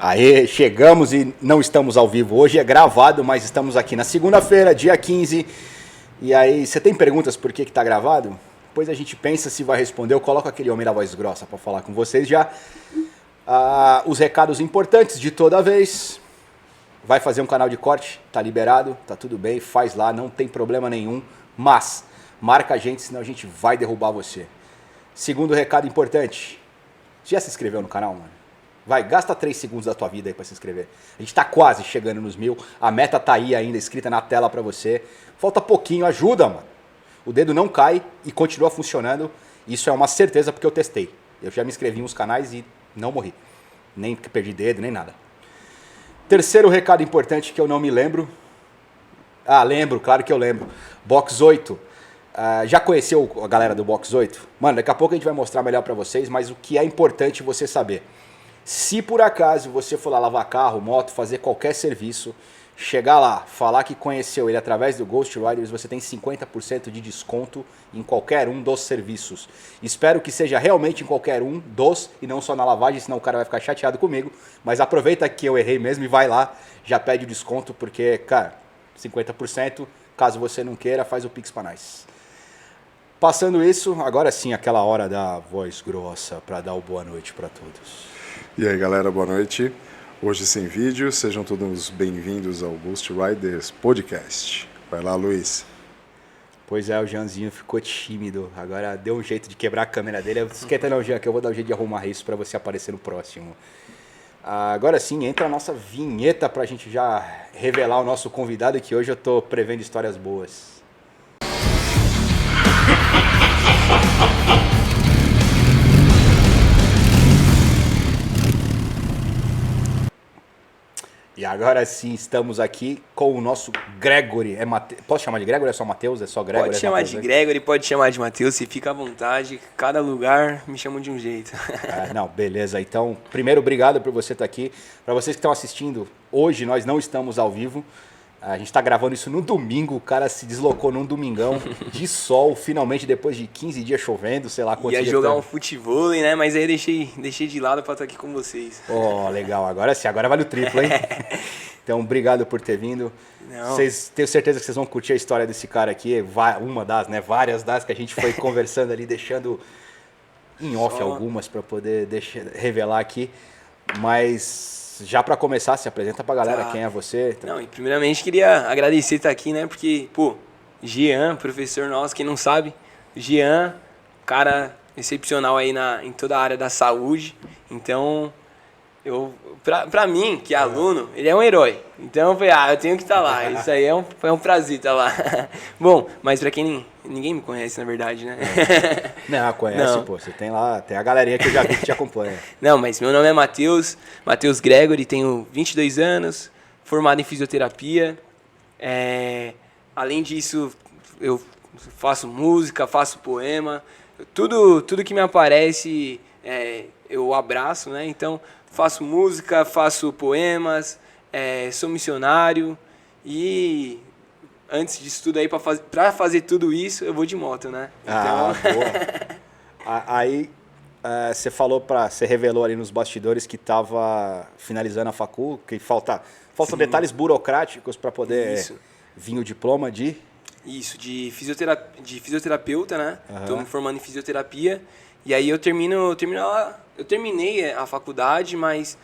Aê, chegamos e não estamos ao vivo. Hoje é gravado, mas estamos aqui na segunda-feira, dia 15. E aí, você tem perguntas por que tá gravado? Depois a gente pensa se vai responder. Eu coloco aquele homem da voz grossa para falar com vocês já. Os recados importantes de toda vez. Vai fazer um canal de corte, tá liberado, tá tudo bem, faz lá, não tem problema nenhum. Mas marca a gente, senão a gente vai derrubar você. Segundo recado importante. Você já se inscreveu no canal, mano? Vai, gasta 3 segundos da tua vida aí pra se inscrever. A gente tá quase chegando nos 1000. A meta tá aí ainda, escrita na tela pra você. Falta pouquinho, ajuda, mano. O dedo não cai e continua funcionando. Isso é uma certeza porque eu testei. Eu já me inscrevi em uns canais e não morri. Nem perdi dedo, nem nada. Terceiro recado importante que eu não me lembro. Lembro, claro que eu lembro. Box 8. Já conheceu a galera do Box 8? Mano, daqui a pouco a gente vai mostrar melhor pra vocês, mas o que é importante você saber. Se por acaso você for lá lavar carro, moto, fazer qualquer serviço, chegar lá, falar que conheceu ele através do Ghost Riders, você tem 50% de desconto em qualquer um dos serviços. Espero que seja realmente em qualquer um dos e não só na lavagem, senão o cara vai ficar chateado comigo. Mas aproveita que eu errei mesmo e vai lá, já pede o desconto, porque, cara, 50%, caso você não queira, faz o Pix pra nós. Passando isso, agora sim, aquela hora da voz grossa para dar o boa noite para todos. E aí galera, boa noite. Hoje sem vídeo, sejam todos bem-vindos ao Ghost Riders Podcast. Vai lá, Luiz. Pois é, o Janzinho ficou tímido, agora deu um jeito de quebrar a câmera dele. Esquenta não, Jean, que eu vou dar um jeito de arrumar isso para você aparecer no próximo. Agora sim, entra a nossa vinheta pra gente já revelar o nosso convidado, que hoje eu tô prevendo histórias boas. E agora sim, estamos aqui com o nosso Gregory. Posso chamar de Gregory? É só Matheus? É só Gregory? Pode chamar de Gregory, pode chamar de Matheus, se fica à vontade. Cada lugar me chamam de um jeito. Não, beleza. Então, primeiro, obrigado por você estar aqui. Para vocês que estão assistindo, hoje nós não estamos ao vivo. A gente está gravando isso no domingo, o cara se deslocou num domingão de sol, finalmente depois de 15 dias chovendo, sei lá quantos dias. Ia jogar um futevôlei, né? Mas aí deixei de lado para estar aqui com vocês. Legal. Agora sim, agora vale o triplo, hein? Então, obrigado por ter vindo. Tenho certeza que vocês vão curtir a história desse cara aqui. Uma das, né? Várias das que a gente foi conversando ali, deixando em off algumas para poder revelar aqui. Mas... já para começar, se apresenta pra galera, quem é você? Não, e primeiramente queria agradecer estar aqui, né? Porque, Jean, professor nosso, quem não sabe, Jean, cara excepcional aí em toda a área da saúde. Então, pra mim, que é aluno, ele é um herói. Então eu falei, eu tenho que estar lá. Isso aí foi um prazer estar lá. Bom, mas pra quem ninguém me conhece, na verdade, né? Não, conhece, pô. Você tem lá, tem a galerinha que eu já vi que te acompanha. Não, mas meu nome é Matheus Gregory, tenho 22 anos, formado em fisioterapia. Além disso, eu faço música, faço poema. Tudo que me aparece, eu abraço, né? Então, faço música, faço poemas, sou missionário e... antes disso tudo aí, pra fazer tudo isso, eu vou de moto, né? Então... boa. Aí, você revelou ali nos bastidores que estava finalizando a facul, que faltam detalhes burocráticos para poder vir o diploma de... Isso, de fisioterapeuta, né? Estou me formando em fisioterapia. E aí eu terminei a faculdade, mas...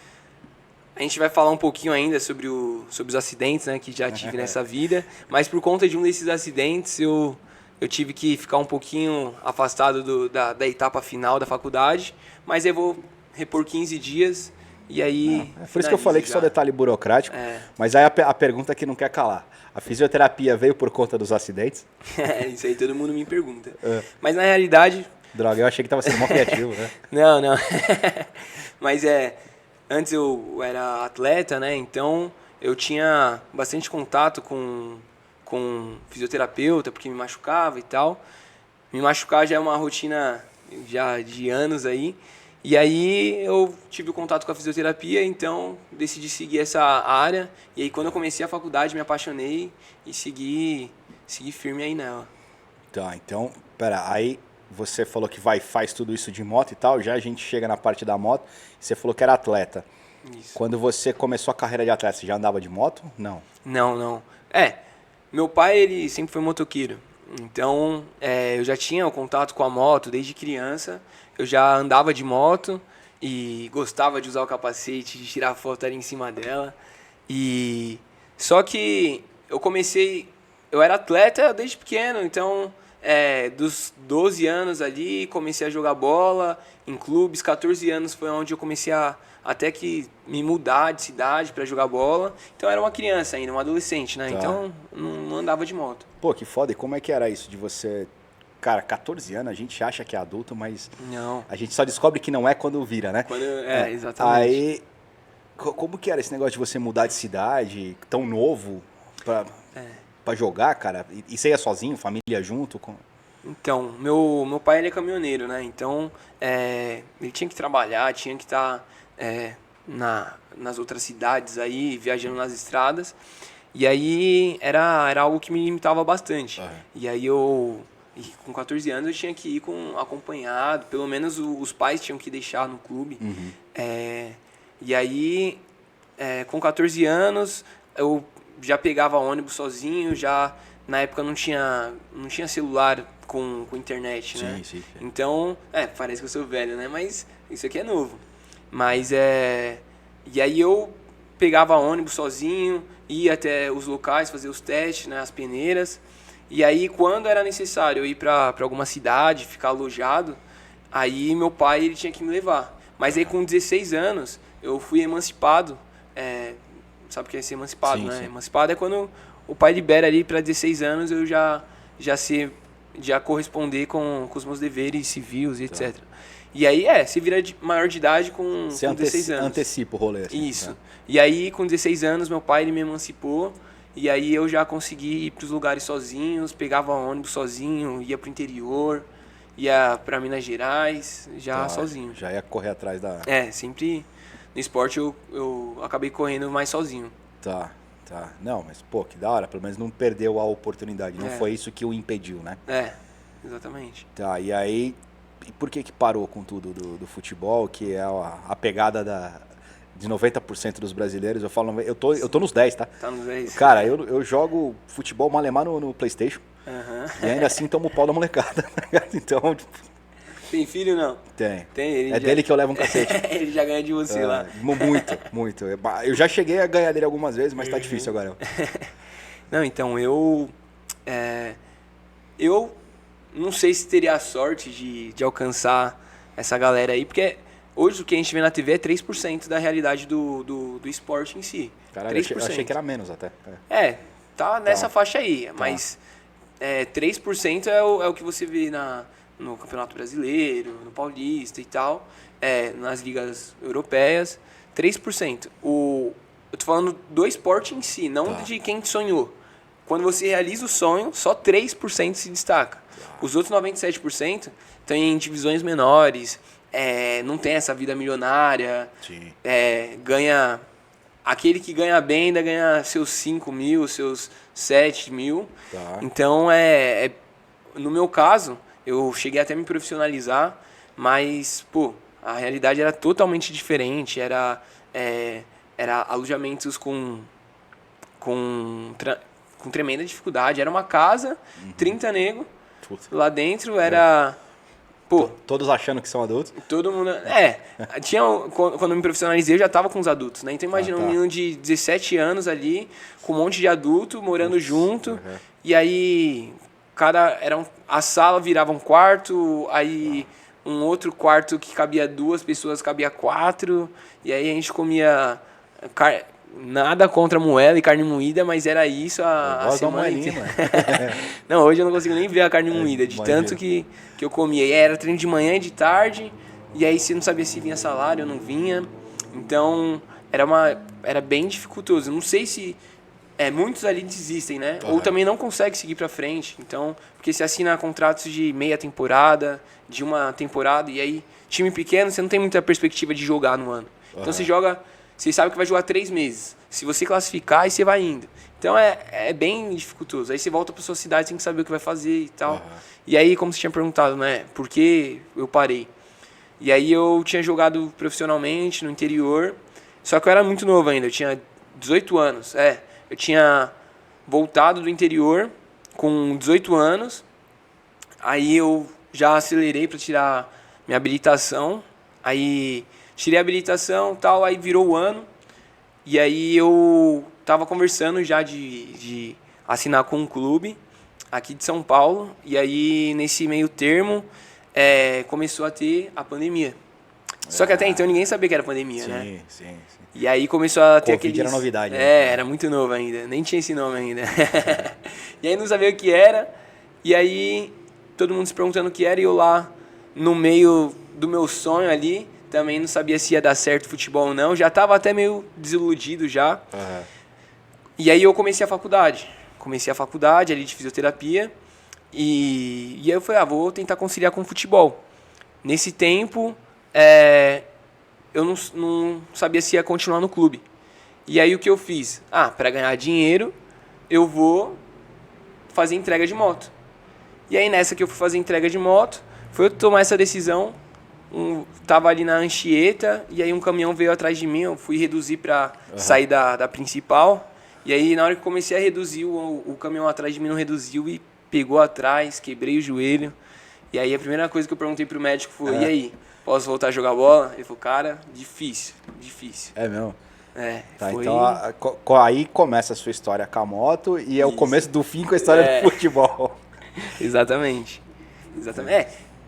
a gente vai falar um pouquinho ainda sobre os acidentes, né, que já tive nessa vida. Mas por conta de um desses acidentes, eu tive que ficar um pouquinho afastado da etapa final da faculdade. Mas eu vou repor 15 dias e aí... por isso que eu falei que só detalhe burocrático. Mas aí a pergunta que não quer calar. A fisioterapia veio por conta dos acidentes? Isso aí todo mundo me pergunta. Mas na realidade... droga, eu achei que estava sendo mó criativo, né? Não. Mas antes eu era atleta, né? Então eu tinha bastante contato com fisioterapeuta, porque me machucava e tal. Me machucar já é uma rotina já de anos aí. E aí eu tive o contato com a fisioterapia, então decidi seguir essa área. E aí quando eu comecei a faculdade me apaixonei e segui firme aí nela. Tá, então, aí você falou que faz tudo isso de moto e tal, já a gente chega na parte da moto, você falou que era atleta. Isso. Quando você começou a carreira de atleta, você já andava de moto? Não. Não. Meu pai, ele sempre foi motoqueiro. Então, eu já tinha o contato com a moto desde criança. Eu já andava de moto e gostava de usar o capacete, de tirar foto ali em cima dela. Só que eu era atleta desde pequeno, então dos 12 anos ali comecei a jogar bola em clubes. 14 anos foi onde eu comecei a até que me mudar de cidade para jogar bola. Então eu era uma criança ainda, um adolescente, né? Tá. Então não andava de moto. Pô, que foda. E como é que era isso de você... Cara, 14 anos, a gente acha que é adulto, mas Não. a gente só descobre que não é quando vira, né? Exatamente. Aí, como que era esse negócio de você mudar de cidade, tão novo, pra jogar, cara? E você ia sozinho, família junto? Então, meu pai ele é caminhoneiro, né? Então, ele tinha que trabalhar, tinha que estar nas outras cidades aí, viajando nas estradas. E aí era algo que me limitava bastante. E aí com 14 anos eu tinha que ir acompanhado, pelo menos os pais tinham que deixar no clube. Uhum. E aí, com 14 anos, eu já pegava ônibus sozinho, na época não tinha celular com internet, né? Sim. Então, parece que eu sou velho, né? Mas isso aqui é novo. Mas e aí eu pegava ônibus sozinho, ia até os locais, fazer os testes, né? As peneiras. E aí, quando era necessário eu ir para alguma cidade, ficar alojado, aí meu pai ele tinha que me levar. Mas aí, com 16 anos, eu fui emancipado. Sabe o que é ser emancipado, né? Sim. Emancipado é quando o pai libera ali para 16 anos, eu já corresponder com os meus deveres civis e etc. E aí, se vira maior de idade com 16 anos. Antecipa o rolê. Assim, Isso. Tá. E aí, com 16 anos, meu pai ele me emancipou. E aí eu já consegui ir para os lugares sozinhos, pegava ônibus sozinho, ia pro interior, ia para Minas Gerais, sozinho. Já ia correr atrás da... Sempre no esporte eu acabei correndo mais sozinho. Tá. Não, mas pô, que da hora, pelo menos não perdeu a oportunidade, não foi isso que o impediu, né? Exatamente. Tá, e aí, e por que parou com tudo do futebol, que é a pegada de 90% dos brasileiros? Eu falo, eu tô nos 10, tá? Tá nos 10. Cara, eu jogo futebol malemar no PlayStation, e ainda assim tomo o pau da molecada, tá ligado? Então... Tem filho, não? Tem. Ele dele que eu levo um cacete. Ele já ganha de você lá. Muito. Eu já cheguei a ganhar dele algumas vezes, mas tá difícil agora. Não, então, eu não sei se teria a sorte de alcançar essa galera aí, porque hoje o que a gente vê na TV é 3% da realidade do esporte em si. Caralho, 3%. eu achei que era menos até. Tá nessa faixa aí, mas 3% é o que você vê no Campeonato Brasileiro, no Paulista e tal, nas ligas europeias, 3%. Eu tô falando do esporte em si, não de quem sonhou. Quando você realiza o sonho, só 3% se destaca. Os outros 97% estão em divisões menores, não tem essa vida milionária, ganha... Aquele que ganha bem ainda ganha seus 5 mil, seus 7 mil. Tá. Então, no meu caso... Eu cheguei até a me profissionalizar, mas, a realidade era totalmente diferente. Era alojamentos com tremenda dificuldade. Era uma casa, 30 negros. Lá dentro era... Todos achando que são adultos? Todo mundo... quando eu me profissionalizei, eu já estava com os adultos, né? Então, imagina um menino de 17 anos ali, com um monte de adulto, morando junto. E aí... a sala virava um quarto, aí um outro quarto que cabia 2 pessoas, cabia 4, e aí a gente comia nada contra moela e carne moída, mas era isso a semana inteira. Não, hoje eu não consigo nem ver a carne moída, de tanto que eu comia. E era treino de manhã e de tarde, e aí você não sabia se vinha salário ou não vinha, então era bem dificultoso. Não sei se... muitos ali desistem, né? Ou também não conseguem seguir pra frente. Então, porque você assina contratos de meia temporada, de uma temporada, e aí, time pequeno, você não tem muita perspectiva de jogar no ano. Então, você sabe que vai jogar 3 meses. Se você classificar, aí você vai indo. Então, é bem dificultoso. Aí você volta pra sua cidade, você tem que saber o que vai fazer e tal. E aí, como você tinha perguntado, né? Por que eu parei? E aí, eu tinha jogado profissionalmente no interior, Só que eu era muito novo ainda, eu tinha 18 anos. Eu tinha voltado do interior com 18 anos, aí eu já acelerei para tirar minha habilitação, aí tirei a habilitação e tal, aí virou o ano, e aí eu tava conversando já de assinar com um clube aqui de São Paulo, e aí nesse meio termo começou a ter a pandemia. Só que até então ninguém sabia que era pandemia, Sim, né? sim. E aí começou a ter Covid era novidade, né? Era muito novo ainda, nem tinha esse nome ainda. E aí não sabia o que era, e aí todo mundo se perguntando o que era, e eu lá no meio do meu sonho ali, também não sabia se ia dar certo futebol ou não, já tava até meio desiludido já. Uhum. E aí eu comecei a faculdade ali de fisioterapia, e aí eu falei, vou tentar conciliar com o futebol. Nesse tempo, eu não sabia se ia continuar no clube. E aí o que eu fiz? Para ganhar dinheiro, eu vou fazer entrega de moto. E aí nessa que eu fui fazer entrega de moto, foi eu tomar essa decisão. Tava ali na Anchieta, e aí um caminhão veio atrás de mim, eu fui reduzir para sair da principal. E aí na hora que comecei a reduzir, o caminhão atrás de mim não reduziu e pegou atrás, quebrei o joelho. E aí a primeira coisa que eu perguntei pro médico foi, e aí, posso voltar a jogar bola? Ele falou, cara, difícil. É mesmo? Tá, foi... então aí começa a sua história com a moto e é o começo do fim com a história do futebol. Exatamente.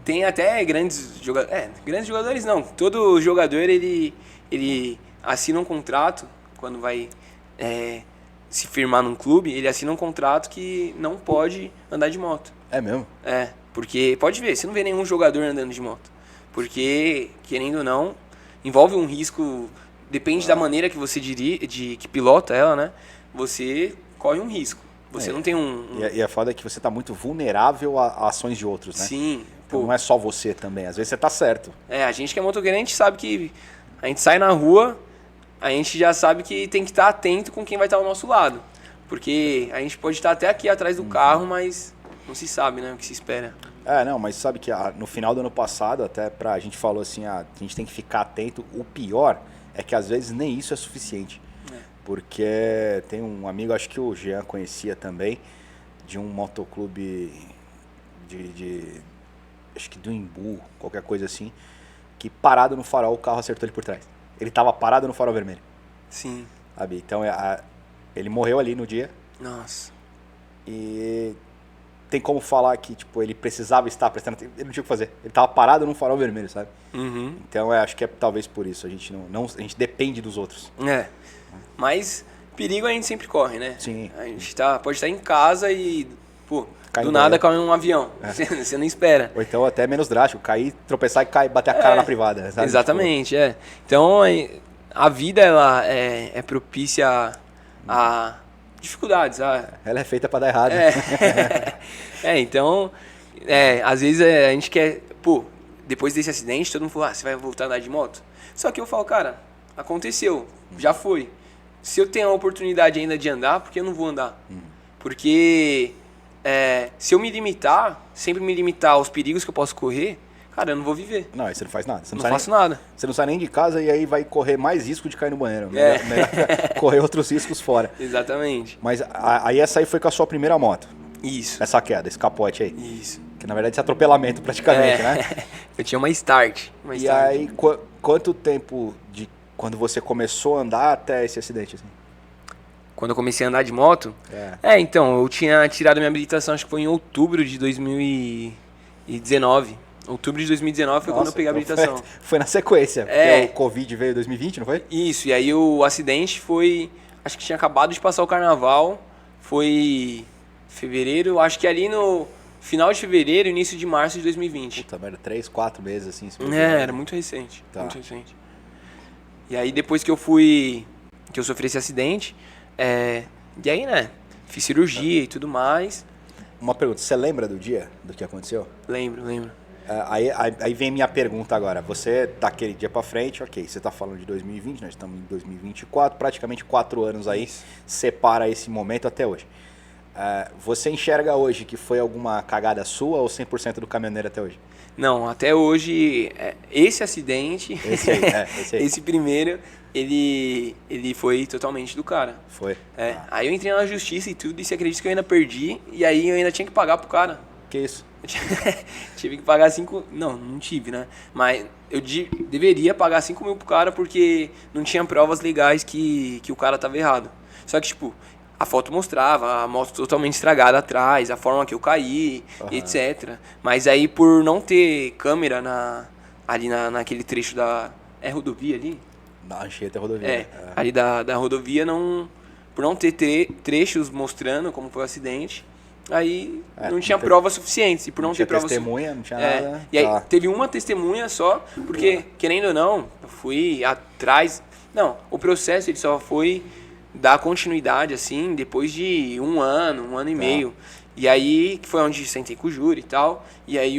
Tem até grandes jogadores. Grandes jogadores não. Todo jogador ele assina um contrato quando vai se firmar num clube, ele assina um contrato que não pode andar de moto. É mesmo? Porque pode ver, você não vê nenhum jogador andando de moto. Porque, querendo ou não, envolve um risco. Depende da maneira que você que pilota ela, né? Você corre um risco. Você não tem E a foda é que você tá muito vulnerável a ações de outros, né? Sim. Então não é só você também. Às vezes você tá certo. A gente que é motoqueiro, a gente sabe que a gente sai na rua, a gente já sabe que tem que estar atento com quem vai estar ao nosso lado. Porque a gente pode estar até aqui atrás do carro, mas não se sabe, né? O que se espera. Não, mas sabe que no final do ano passado, até a gente falou assim, a gente tem que ficar atento. O pior é que às vezes nem isso é suficiente. Porque tem um amigo, acho que o Jean conhecia também, de um motoclube acho que do Imbu, qualquer coisa assim, que parado no farol, o carro acertou ele por trás. Ele tava parado no farol vermelho. Sim. Sabe? Então ele morreu ali no dia. Nossa. E tem como falar que tipo, ele precisava estar prestando atenção, ele não tinha o que fazer. Ele tava parado num farol vermelho, sabe? Uhum. Então acho que é talvez por isso. A gente a gente depende dos outros. Mas perigo a gente sempre corre, né? Sim. A gente pode estar em casa e, Cai do no nada banheiro. cai um avião. Você não espera. Ou então até menos drástico, cair, tropeçar e bater a cara na privada. Sabe? Exatamente, Então a vida ela é propícia a dificuldades. Ela é feita pra dar errado. Então, às vezes a gente quer, depois desse acidente, todo mundo falou, você vai voltar a andar de moto? Só que eu falo, cara, aconteceu, já foi. Se eu tenho a oportunidade ainda de andar, por que eu não vou andar? Porque se eu sempre me limitar aos perigos que eu posso correr, cara, eu não vou viver. Não, aí você não faz nada. Você não faço nada. Você não sai nem de casa e aí vai correr mais risco de cair no banheiro. Melhor correr outros riscos fora. Exatamente. Mas aí essa aí foi com a sua primeira moto. Isso. Essa queda, esse capote aí. Isso. Que na verdade é atropelamento praticamente, né? Eu tinha uma start. E aí, quanto tempo de quando você começou a andar até esse acidente? Assim? Quando eu comecei a andar de moto? Então, eu tinha tirado minha habilitação, acho que foi em outubro de 2019. Outubro de 2019 foi quando eu peguei a habilitação. Foi na sequência, porque o Covid veio em 2020, não foi? Isso, e aí o acidente foi... Acho que tinha acabado de passar o carnaval, foi fevereiro, acho que ali no final de fevereiro, início de março de 2020. Puta merda, 3, 4 meses assim. Era muito recente, muito recente. E aí depois que eu sofri esse acidente, e aí, né, fiz cirurgia e tudo mais. Uma pergunta, você lembra do dia, do que aconteceu? Lembro. Aí vem minha pergunta agora. Você daquele dia pra frente, ok, você tá falando de 2020, nós estamos em 2024, praticamente 4 anos aí, separa esse momento até hoje. Você enxerga hoje que foi alguma cagada sua ou 100% do caminhoneiro até hoje? Não, até hoje, esse acidente, esse aí. esse primeiro, ele foi totalmente do cara. Foi? É. Aí eu entrei na justiça e tudo, e você acredita que eu ainda perdi, e aí eu ainda tinha que pagar pro cara. Que isso? Tive que pagar 5... Não tive, né? Mas eu deveria pagar 5 mil pro cara porque não tinha provas legais que o cara tava errado. Só que, tipo, a foto mostrava a moto totalmente estragada atrás, a forma que eu caí, etc. Mas aí, por não ter câmera ali naquele trecho da... É rodovia ali? Na Anchieta rodovia. É, ali da rodovia, por não ter trechos mostrando como foi o acidente, aí não tinha provas suficientes. E por não ter provas testemunha, não tinha nada. E aí teve uma testemunha só, porque, querendo ou não, eu fui atrás... Não, o processo ele só foi dar continuidade, assim, depois de um ano e meio. E aí, que foi onde sentei com o júri e tal, e aí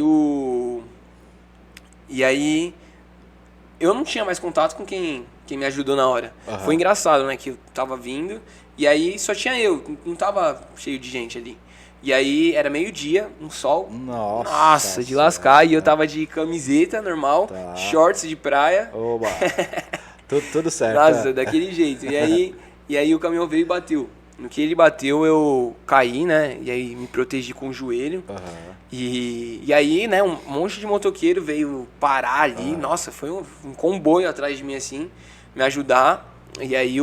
eu não tinha mais contato com quem me ajudou na hora. Foi engraçado, né, que eu tava vindo, e aí só tinha eu, não tava cheio de gente ali. E aí era meio-dia, um sol. Nossa, de lascar. E eu tava de camiseta normal, shorts de praia. Oba. tudo certo. Nossa, daquele jeito. E aí o caminhão veio e bateu. No que ele bateu, eu caí, né? E aí me protegi com o joelho. E aí, né, um monte de motoqueiro veio parar ali. Nossa, foi um comboio atrás de mim, assim, me ajudar. E aí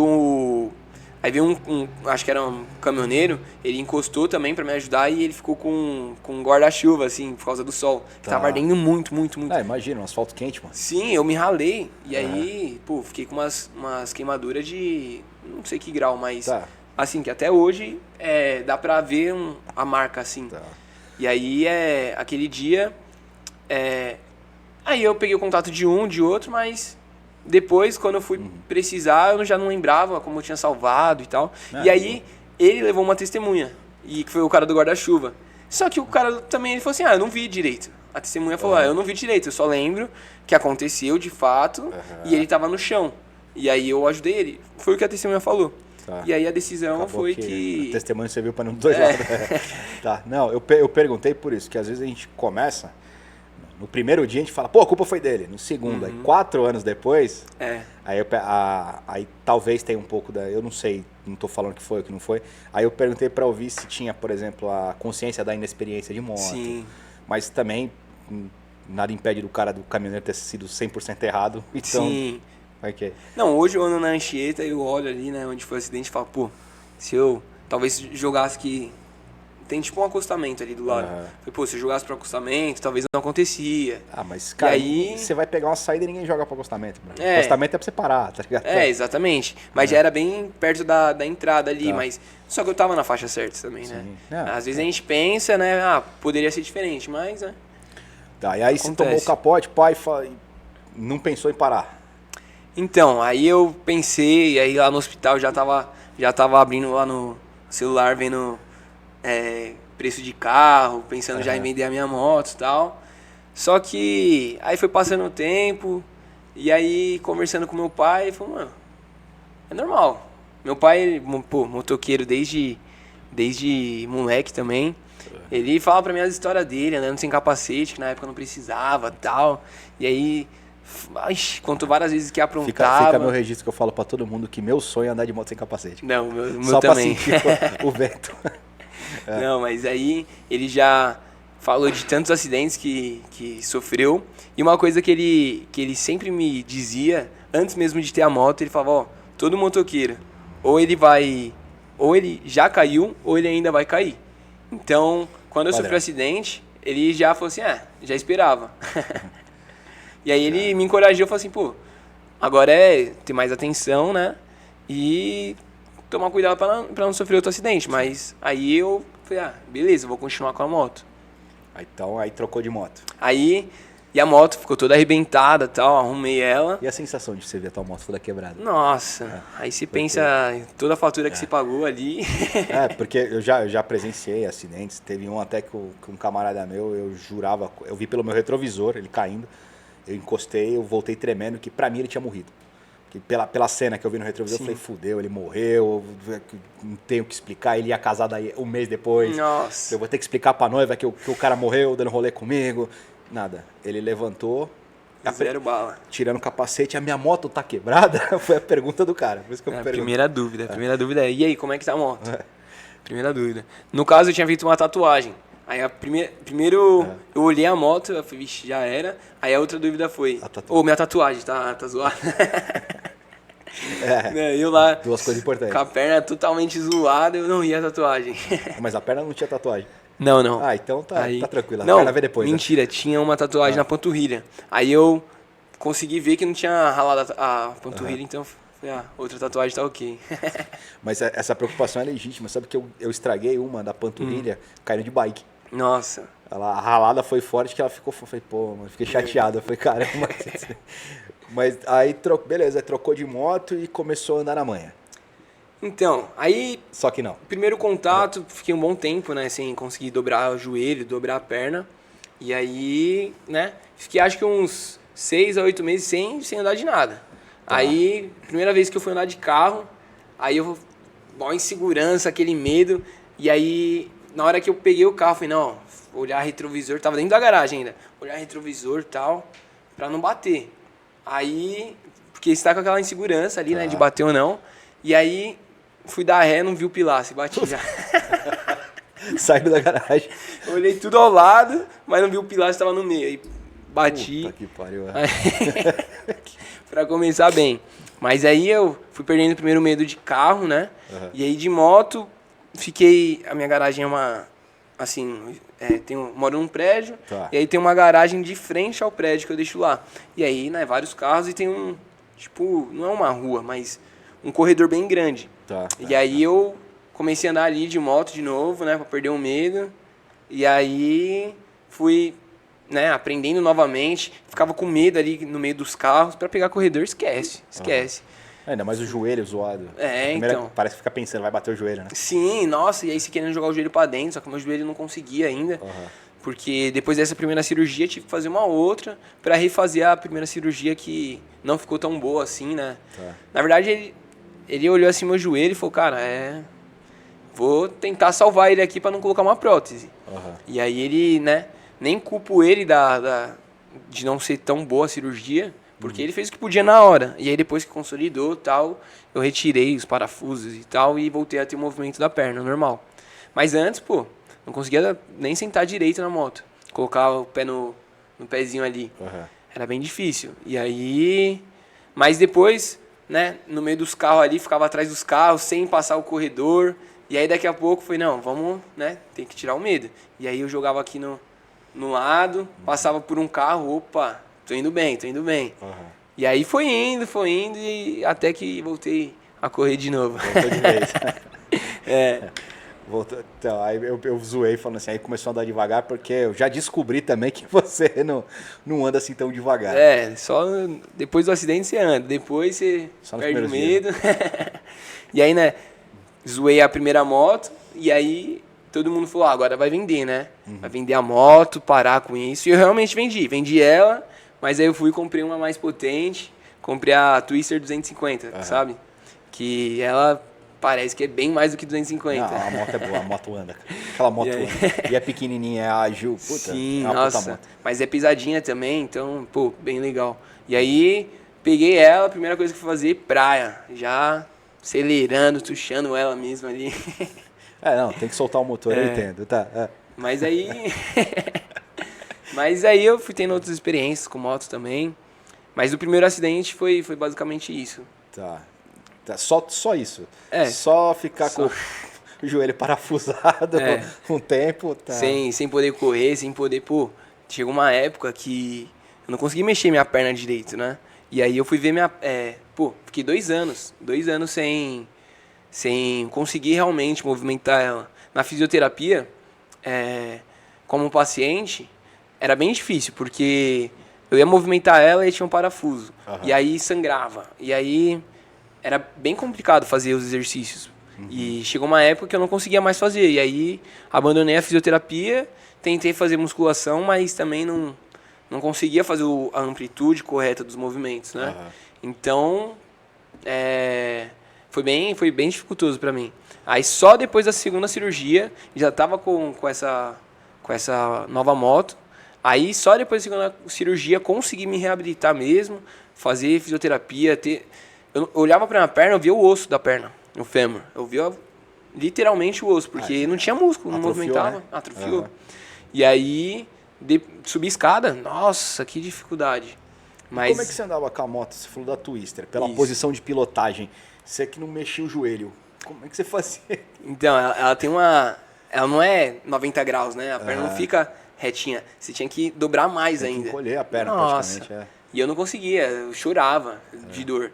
Aí veio acho que era um caminhoneiro, ele encostou também pra me ajudar e ele ficou com um guarda-chuva, assim, por causa do sol. Que tava ardendo muito, muito, muito. Imagina, um asfalto quente, mano. Sim, eu me ralei. E aí, pô, fiquei com umas queimaduras de não sei que grau, mas assim, que até hoje dá pra ver a marca, assim. E aí, aquele dia, aí eu peguei o contato de um, de outro, mas... Depois, quando eu fui precisar, eu já não lembrava como eu tinha salvado e tal. E aí, ele levou uma testemunha, e que foi o cara do guarda-chuva. Só que o cara também ele falou assim, eu não vi direito. A testemunha falou, eu não vi direito, eu só lembro que aconteceu de fato, e ele tava no chão. E aí eu ajudei ele. Foi o que a testemunha falou. E aí a decisão Acabou foi que... A testemunha serviu para nenhum dos dois lados. Não, eu perguntei por isso, que às vezes a gente começa... No primeiro dia a gente fala, pô, a culpa foi dele. No segundo, aí 4 anos depois, aí talvez tenha um pouco da... Eu não sei, não tô falando que foi ou que não foi. Aí eu perguntei pra ouvir se tinha, por exemplo, a consciência da inexperiência de moto. Sim. Mas também nada impede do cara do caminhoneiro ter sido 100% errado. Então, Sim. Vai que... Não, hoje eu ando na Anchieta e eu olho ali, né, onde foi o acidente e falo, pô, se eu talvez jogasse que... Tem tipo um acostamento ali do lado. Falei, pô, se eu jogasse pro acostamento, talvez não acontecia. Mas, cara, aí... você vai pegar uma saída e ninguém joga pro acostamento. Mano. Acostamento é pra você parar, tá ligado? Exatamente. Mas já era bem perto da entrada ali, mas... Só que eu tava na faixa certa também, né? Às vezes a gente pensa, né, poderia ser diferente, mas, né? E aí você tomou o capote, pai, não pensou em parar? Então, aí eu pensei, aí lá no hospital já tava abrindo lá no celular, vendo... preço de carro, pensando já em vender a minha moto e tal. Só que aí foi passando o tempo, e aí conversando com meu pai, ele falou, mano, é normal. Meu pai, pô, motoqueiro desde moleque também. Ele fala pra mim as histórias dele, andando sem capacete, que na época não precisava e tal. E aí, contou várias vezes que aprontava. Fica meu registro que eu falo pra todo mundo que meu sonho é andar de moto sem capacete. Não, meu só também. Só pra sentir o vento. Não, mas aí ele já falou de tantos acidentes que sofreu. E uma coisa que ele sempre me dizia, antes mesmo de ter a moto, ele falava, todo motoqueiro, ou ele já caiu, ou ele ainda vai cair. Então, quando eu sofri o acidente, ele já falou assim, já esperava. E aí ele me encorajou, falou assim, pô, agora é ter mais atenção, né? E... tomar cuidado pra não sofrer outro acidente. Mas aí eu falei, beleza, vou continuar com a moto. Então aí trocou de moto. E a moto ficou toda arrebentada e tal, arrumei ela. E a sensação de você ver a tua moto toda quebrada? Nossa, aí você pensa em toda a fatura que você pagou ali. Porque eu já presenciei acidentes. Teve um até que um camarada meu, eu jurava, eu vi pelo meu retrovisor, ele caindo. Eu encostei, eu voltei tremendo, que pra mim ele tinha morrido. Que pela cena que eu vi no retrovisor, eu falei, fudeu, ele morreu, não tenho que explicar, ele ia casar daí um mês depois. Nossa. Eu vou ter que explicar pra noiva que o cara morreu dando rolê comigo. Nada. Ele levantou, Zero bala. Tirando o capacete, a minha moto tá quebrada? Foi a pergunta do cara. Por isso que eu pergunto. Primeira dúvida é, e aí, como é que tá a moto? Primeira dúvida. No caso, eu tinha feito uma tatuagem. Aí primeiro eu olhei a moto, eu falei, vixe, já era. Aí a outra dúvida foi, minha tatuagem, tá zoada? Eu lá, duas coisas importantes. com a perna totalmente zoada, eu não ia a tatuagem. Mas a perna não tinha tatuagem. Não. Ah, então tá tranquilo. A não, perna vê depois. Mentira, tinha uma tatuagem na panturrilha. Aí eu consegui ver que não tinha ralado a panturrilha, então falei, outra tatuagem tá ok. Mas essa preocupação é legítima. Sabe que eu estraguei uma da panturrilha caindo de bike. Nossa. A ralada foi forte que ela ficou... Falei, pô, mano, fiquei chateado. Eu falei, caramba. Mas aí, beleza, trocou de moto e começou a andar na manha. Então, aí... Só que não. Primeiro contato, fiquei um bom tempo, né, sem conseguir dobrar o joelho, dobrar a perna. E aí, né, fiquei acho que uns 6 a 8 meses sem andar de nada. Aí, primeira vez que eu fui andar de carro, aí eu... Mó insegurança, aquele medo. E aí, na hora que eu peguei o carro, falei, não, olhar retrovisor, tava dentro da garagem ainda. Olhar retrovisor e tal, pra não bater. Aí, porque você tá com aquela insegurança ali, né, de bater ou não. E aí, fui dar ré, não vi o pilar, bati já. Saiu da garagem. Eu olhei tudo ao lado, mas não vi o pilar, estava no meio. Aí, bati. Puta que pariu. Pra começar bem. Mas aí eu fui perdendo o primeiro medo de carro, né? E aí de moto, a minha garagem é uma, assim, moro num prédio, e aí tem uma garagem de frente ao prédio que eu deixo lá. E aí, né, vários carros e tem um, tipo, não é uma rua, mas um corredor bem grande. E aí eu comecei a andar ali de moto de novo, né, pra perder o medo. E aí fui, né, aprendendo novamente, ficava com medo ali no meio dos carros, pra pegar corredor, esquece. Ainda mais o joelho zoado. Então. Parece que fica pensando, vai bater o joelho, né? Sim, nossa, e aí você querendo jogar o joelho pra dentro, só que o meu joelho não conseguia ainda. Porque depois dessa primeira cirurgia, tive que fazer uma outra pra refazer a primeira cirurgia que não ficou tão boa assim, né? Na verdade, ele olhou assim meu joelho e falou, cara, vou tentar salvar ele aqui pra não colocar uma prótese. E aí ele, né, nem culpo ele de não ser tão boa a cirurgia, porque ele fez o que podia na hora. E aí depois que consolidou tal, eu retirei os parafusos e tal e voltei a ter o movimento da perna, normal. Mas antes, pô, não conseguia nem sentar direito na moto. Colocar o pé no pezinho ali. Era bem difícil. E aí... Mas depois, né, no meio dos carros ali, ficava atrás dos carros, sem passar o corredor. E aí daqui a pouco foi, não, vamos, né, tem que tirar o medo. E aí eu jogava aqui no lado, passava por um carro, opa... Tô indo bem. E aí foi indo, e até que voltei a correr de novo. Voltou de vez. Voltou, então, aí eu zoei falando assim, aí começou a andar devagar, porque eu já descobri também que você não anda assim tão devagar. Só depois do acidente você anda, depois você perde o medo. E aí, né, zoei a primeira moto, e aí todo mundo falou, agora vai vender, né? Vai vender a moto, parar com isso. E eu realmente vendi ela. Mas aí eu fui e comprei uma mais potente, comprei a Twister 250, sabe? Que ela parece que é bem mais do que 250. Não, a moto é boa, a moto anda. Aquela moto anda. E é pequenininha, é ágil, puta. Sim, é nossa. puta moto. Mas é pesadinha também, então, pô, bem legal. E aí, peguei ela, a primeira coisa que fui fazer, praia. Já acelerando, tuchando ela mesmo ali. Não, tem que soltar o motor, eu entendo, tá. Mas aí... Mas aí eu fui tendo outras experiências com moto também. Mas o primeiro acidente foi basicamente isso. Tá. Só isso. É. Só ficar com o joelho parafusado um tempo. Tá. Sem poder correr, sem poder... Pô, chegou uma época que eu não consegui mexer minha perna direito, né? E aí eu fui ver minha... fiquei 2 anos sem conseguir realmente movimentar ela. Na fisioterapia, como paciente... Era bem difícil, porque eu ia movimentar ela e tinha um parafuso. E aí sangrava. E aí era bem complicado fazer os exercícios. E chegou uma época que eu não conseguia mais fazer. E aí abandonei a fisioterapia, tentei fazer musculação, mas também não conseguia fazer a amplitude correta dos movimentos, né? Então, foi bem dificultoso para mim. Aí só depois da segunda cirurgia, já estava com essa nova moto. Aí só depois da segunda cirurgia consegui me reabilitar mesmo, fazer fisioterapia, eu olhava pra minha perna, eu via o osso da perna, o fêmur. Eu via literalmente o osso, porque não tinha músculo, não atrofiou, movimentava, né? atrofiou. E aí, subir escada, nossa, que dificuldade. Mas Como é que você andava com a moto? Você falou da Twister, pela Isso. posição de pilotagem. Você que não mexia o joelho. Como é que você fazia? Então, ela tem uma... Ela não é 90 graus, né? A perna não fica retinha. Você tinha que dobrar mais Tem que ainda. encolher a perna Nossa. praticamente. E eu não conseguia, eu chorava de dor.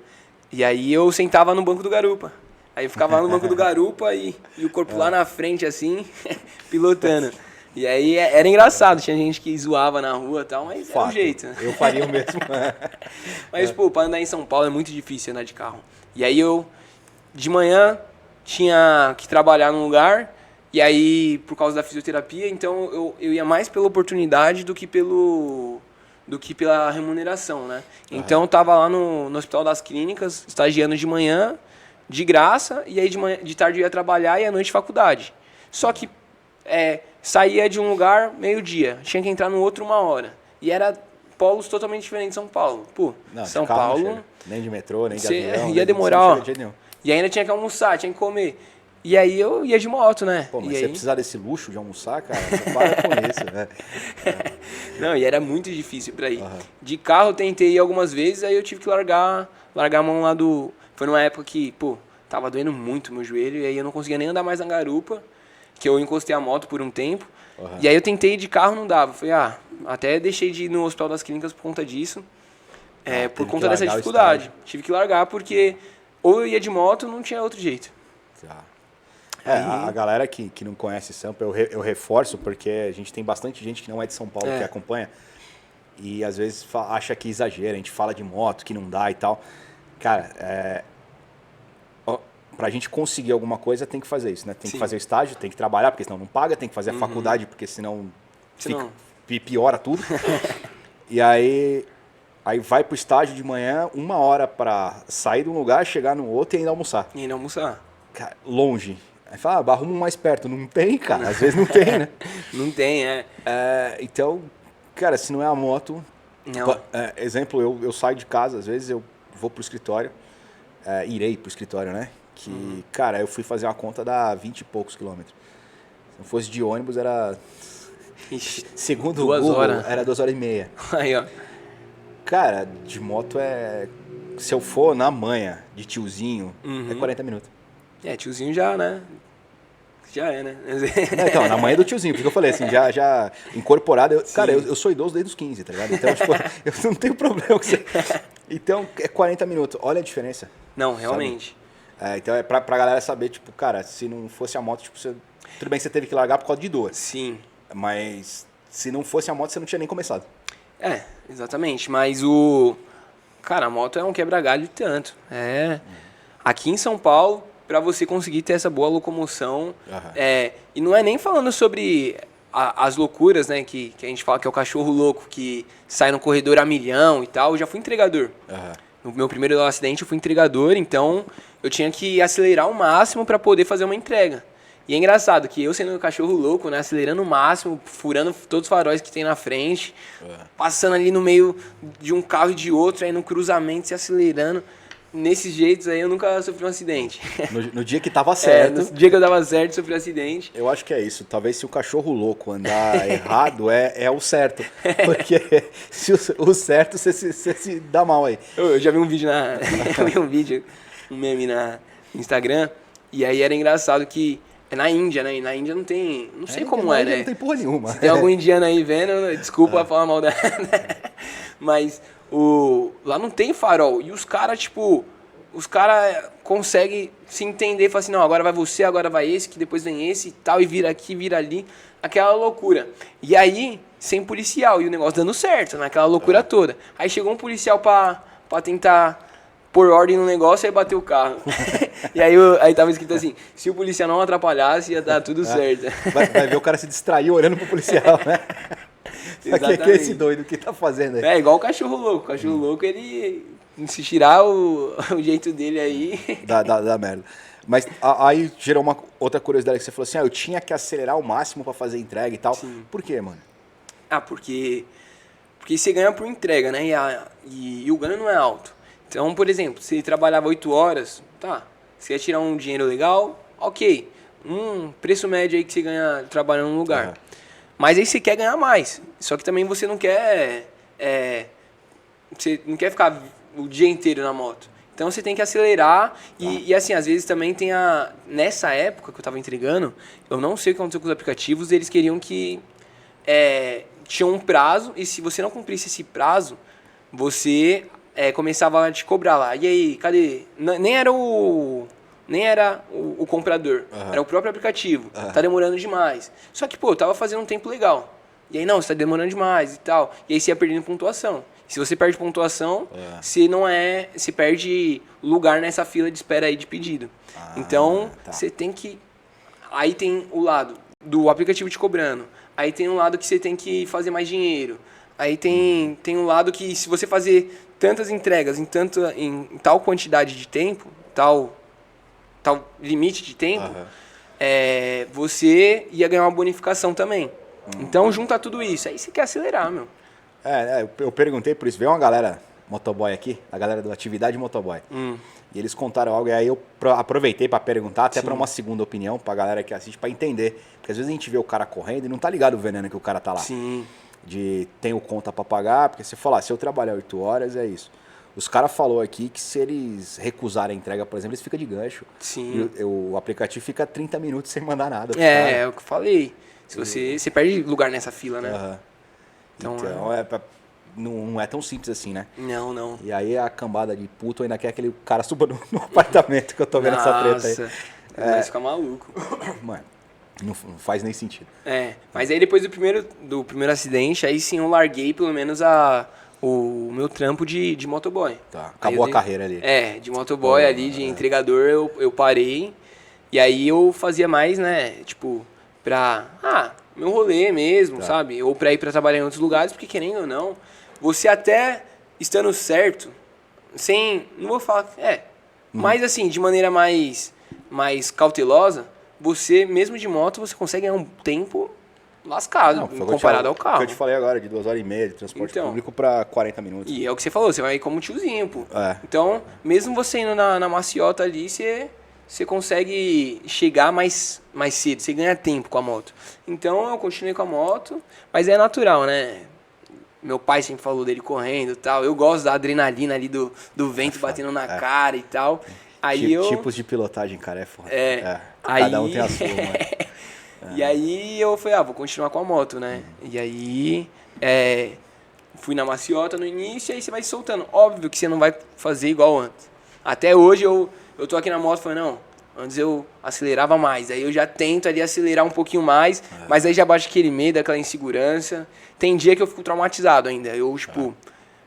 E aí eu sentava no banco do garupa. Aí eu ficava lá no banco do garupa e o corpo lá na frente, assim, pilotando. E aí era engraçado, tinha gente que zoava na rua e tal, mas era o jeito. Eu faria o mesmo. Mas, pô, pra andar em São Paulo é muito difícil andar de carro. E aí eu, de manhã, tinha que trabalhar num lugar, e aí, por causa da fisioterapia, então eu ia mais pela oportunidade do que pela remuneração, né? Então eu tava lá no Hospital das Clínicas, estagiando de manhã, de graça, e aí de tarde eu ia trabalhar e à noite faculdade. Só que saía de um lugar meio-dia, tinha que entrar no outro 1 hora. E era polos totalmente diferentes de São Paulo. Pô, Não, São de carro não Paulo... chega. Nem de metrô, nem de Você avião. ia nem- demorar, você não ó. chega de jeito nenhum. E ainda tinha que almoçar, tinha que comer. E aí eu ia de moto, né? Pô, mas e você aí... precisar desse luxo de almoçar, cara, você para com isso, né? Não, e era muito difícil pra ir. De carro eu tentei ir algumas vezes, aí eu tive que largar a mão lá do... Foi numa época que, pô, tava doendo muito meu joelho, e aí eu não conseguia nem andar mais na garupa, que eu encostei a moto por um tempo. E aí eu tentei ir de carro, não dava. Falei, até deixei de ir no Hospital das Clínicas por conta disso. Teve Por que conta dessa largar o dificuldade. estágio. Tive que largar porque ou eu ia de moto, não tinha outro jeito. Tá. A galera que não conhece Sampa, eu reforço, porque a gente tem bastante gente que não é de São Paulo que acompanha. E às vezes acha que exagera, a gente fala de moto, que não dá e tal. Cara, pra gente conseguir alguma coisa tem que fazer isso, né? Tem que fazer o estágio, tem que trabalhar, porque senão não paga, tem que fazer a faculdade, porque senão piora tudo. E aí vai pro estágio de manhã, 1 hora pra sair de um lugar, chegar no outro e ainda almoçar. E ainda almoçar. Cara, longe. Aí fala, arruma um mais perto. Não tem, cara. Às vezes não tem, né? Não tem, Então, cara, se não é a moto... Não. Exemplo, eu saio de casa, às vezes eu vou pro escritório. Irei pro escritório, né? Que, cara, eu fui fazer uma conta, dá 20 e poucos quilômetros. Se não fosse de ônibus, era... Ixi, Segundo o 2 Google, horas. era 2h30. Aí, ó. Cara, de moto se eu for na manha, de tiozinho, é 40 minutos. Tiozinho já, né? Já é, né? Não, então, na manhã do tiozinho, porque eu falei assim, já incorporado. Cara, eu sou idoso desde os 15, tá ligado? Então, tipo, eu não tenho problema com isso. Então, é 40 minutos. Olha a diferença. Não, realmente. Então, é pra galera saber, tipo, cara, se não fosse a moto, tipo, tudo bem que você teve que largar por causa de dor. Sim. Mas se não fosse a moto, você não tinha nem começado. Exatamente. Mas cara, a moto é um quebra-galho de tanto. Aqui em São Paulo, para você conseguir ter essa boa locomoção, e não é nem falando sobre as loucuras, né, que a gente fala que é o cachorro louco, que sai no corredor a milhão e tal. Eu já fui entregador. No meu primeiro acidente eu fui entregador, então eu tinha que acelerar o máximo para poder fazer uma entrega. E é engraçado que eu sendo um cachorro louco, né, acelerando o máximo, furando todos os faróis que tem na frente, passando ali no meio de um carro e de outro, aí no cruzamento, se acelerando. Nesses jeitos aí eu nunca sofri um acidente. No dia que tava certo. No dia que eu dava certo, sofri um acidente. Eu acho que é isso. Talvez se o cachorro louco andar errado, é o certo. Porque se o certo, você se dá mal aí. Eu já vi um vídeo um meme no Instagram, e aí era engraçado que é na Índia, né? E na Índia não tem... Não sei como na é, Índia né? Não tem porra nenhuma. Se tem algum indiano aí vendo, desculpa falar mal da... Mas lá não tem farol. E os caras, tipo... Os caras conseguem se entender. Falam assim, não, agora vai você, agora vai esse, que depois vem esse e tal. E vira aqui, vira ali. Aquela loucura. E aí, sem policial. E o negócio dando certo, naquela loucura toda. Aí chegou um policial pra tentar pôr ordem no negócio e aí bateu o carro. E aí tava escrito assim, se o policial não atrapalhasse, ia dar tudo certo. Vai ver o cara se distraiu olhando pro policial, né? O que é esse doido? O que tá fazendo aí? É igual o cachorro louco. O cachorro louco, ele... Se tirar o jeito dele aí... Dá merda. Mas aí gerou outra curiosidade que você falou assim, eu tinha que acelerar ao máximo pra fazer entrega e tal. Sim. Por quê, mano? Porque você ganha por entrega, né? E o ganho não é alto. Então, por exemplo, se trabalhava 8 horas, tá, você ia tirar um dinheiro legal, ok. Um preço médio aí que você ganha trabalhando num lugar. Mas aí você quer ganhar mais. Só que também você não quer... você não quer ficar o dia inteiro na moto. Então você tem que acelerar. E assim, às vezes também tem nessa época que eu tava entregando, eu não sei o que aconteceu com os aplicativos, eles queriam que... tinha um prazo, e se você não cumprisse esse prazo, você começava a te cobrar lá. E aí, cadê? Nem era o comprador, era o próprio aplicativo. Tá demorando demais. Só que, pô, eu tava fazendo um tempo legal. E aí, não, você tá demorando demais e tal. E aí você ia perdendo pontuação. Se você perde pontuação, você perde lugar nessa fila de espera aí de pedido. Então, você tem que... Aí tem o lado do aplicativo te cobrando. Aí tem um lado que você tem que fazer mais dinheiro. Aí tem um lado que se você fazer tantas entregas em tal quantidade de tempo, tal limite de tempo, você ia ganhar uma bonificação também. Então junta tudo isso. Aí você quer acelerar, meu. Eu perguntei por isso. Veio uma galera motoboy aqui, a galera do Atividade Motoboy. E eles contaram algo, e aí eu aproveitei para perguntar, até para uma segunda opinião, pra galera que assiste, para entender. Porque às vezes a gente vê o cara correndo e não tá ligado o veneno que o cara tá lá. Sim. Tenho conta para pagar, porque você fala, se eu trabalhar 8 horas, é isso. Os caras falaram aqui que se eles recusarem a entrega, por exemplo, eles ficam de gancho. Sim. E o aplicativo fica 30 minutos sem mandar nada. É o que eu falei. Se você perde lugar nessa fila, né? Então não é tão simples assim, né? Não. E aí a cambada de puto ainda quer que aquele cara suba no apartamento que eu tô vendo essa treta aí. Vai ficar maluco. Mano, não faz nem sentido. Mas aí depois do primeiro acidente, aí sim eu larguei pelo menos o meu trampo de motoboy. Tá, acabou a carreira ali. De motoboy ali, de entregador, eu parei. E aí eu fazia mais, né, tipo, meu rolê mesmo, sabe? Ou pra ir pra trabalhar em outros lugares, porque querendo ou não, você até estando certo, não vou falar, mas assim, de maneira mais cautelosa, você, mesmo de moto, você consegue ganhar um tempo lascado, comparado ao carro. Que eu te falei agora, de 2h30 de transporte público pra 40 minutos. E é o que você falou, você vai como tiozinho, pô. Então, mesmo você indo na maciota ali, você consegue chegar mais cedo, você ganha tempo com a moto. Então, eu continuei com a moto, mas é natural, né? Meu pai sempre falou dele correndo e tal. Eu gosto da adrenalina ali do vento batendo na cara e tal. Aí Tipos de pilotagem, cara, é foda. Cada um tem a sua, mano. E aí eu falei, vou continuar com a moto, né? E aí fui na maciota no início e aí você vai se soltando. Óbvio que você não vai fazer igual antes. Até hoje eu tô aqui na moto e falei, não, antes eu acelerava mais. Aí eu já tento ali acelerar um pouquinho mais, mas aí já bate aquele medo, aquela insegurança. Tem dia que eu fico traumatizado ainda.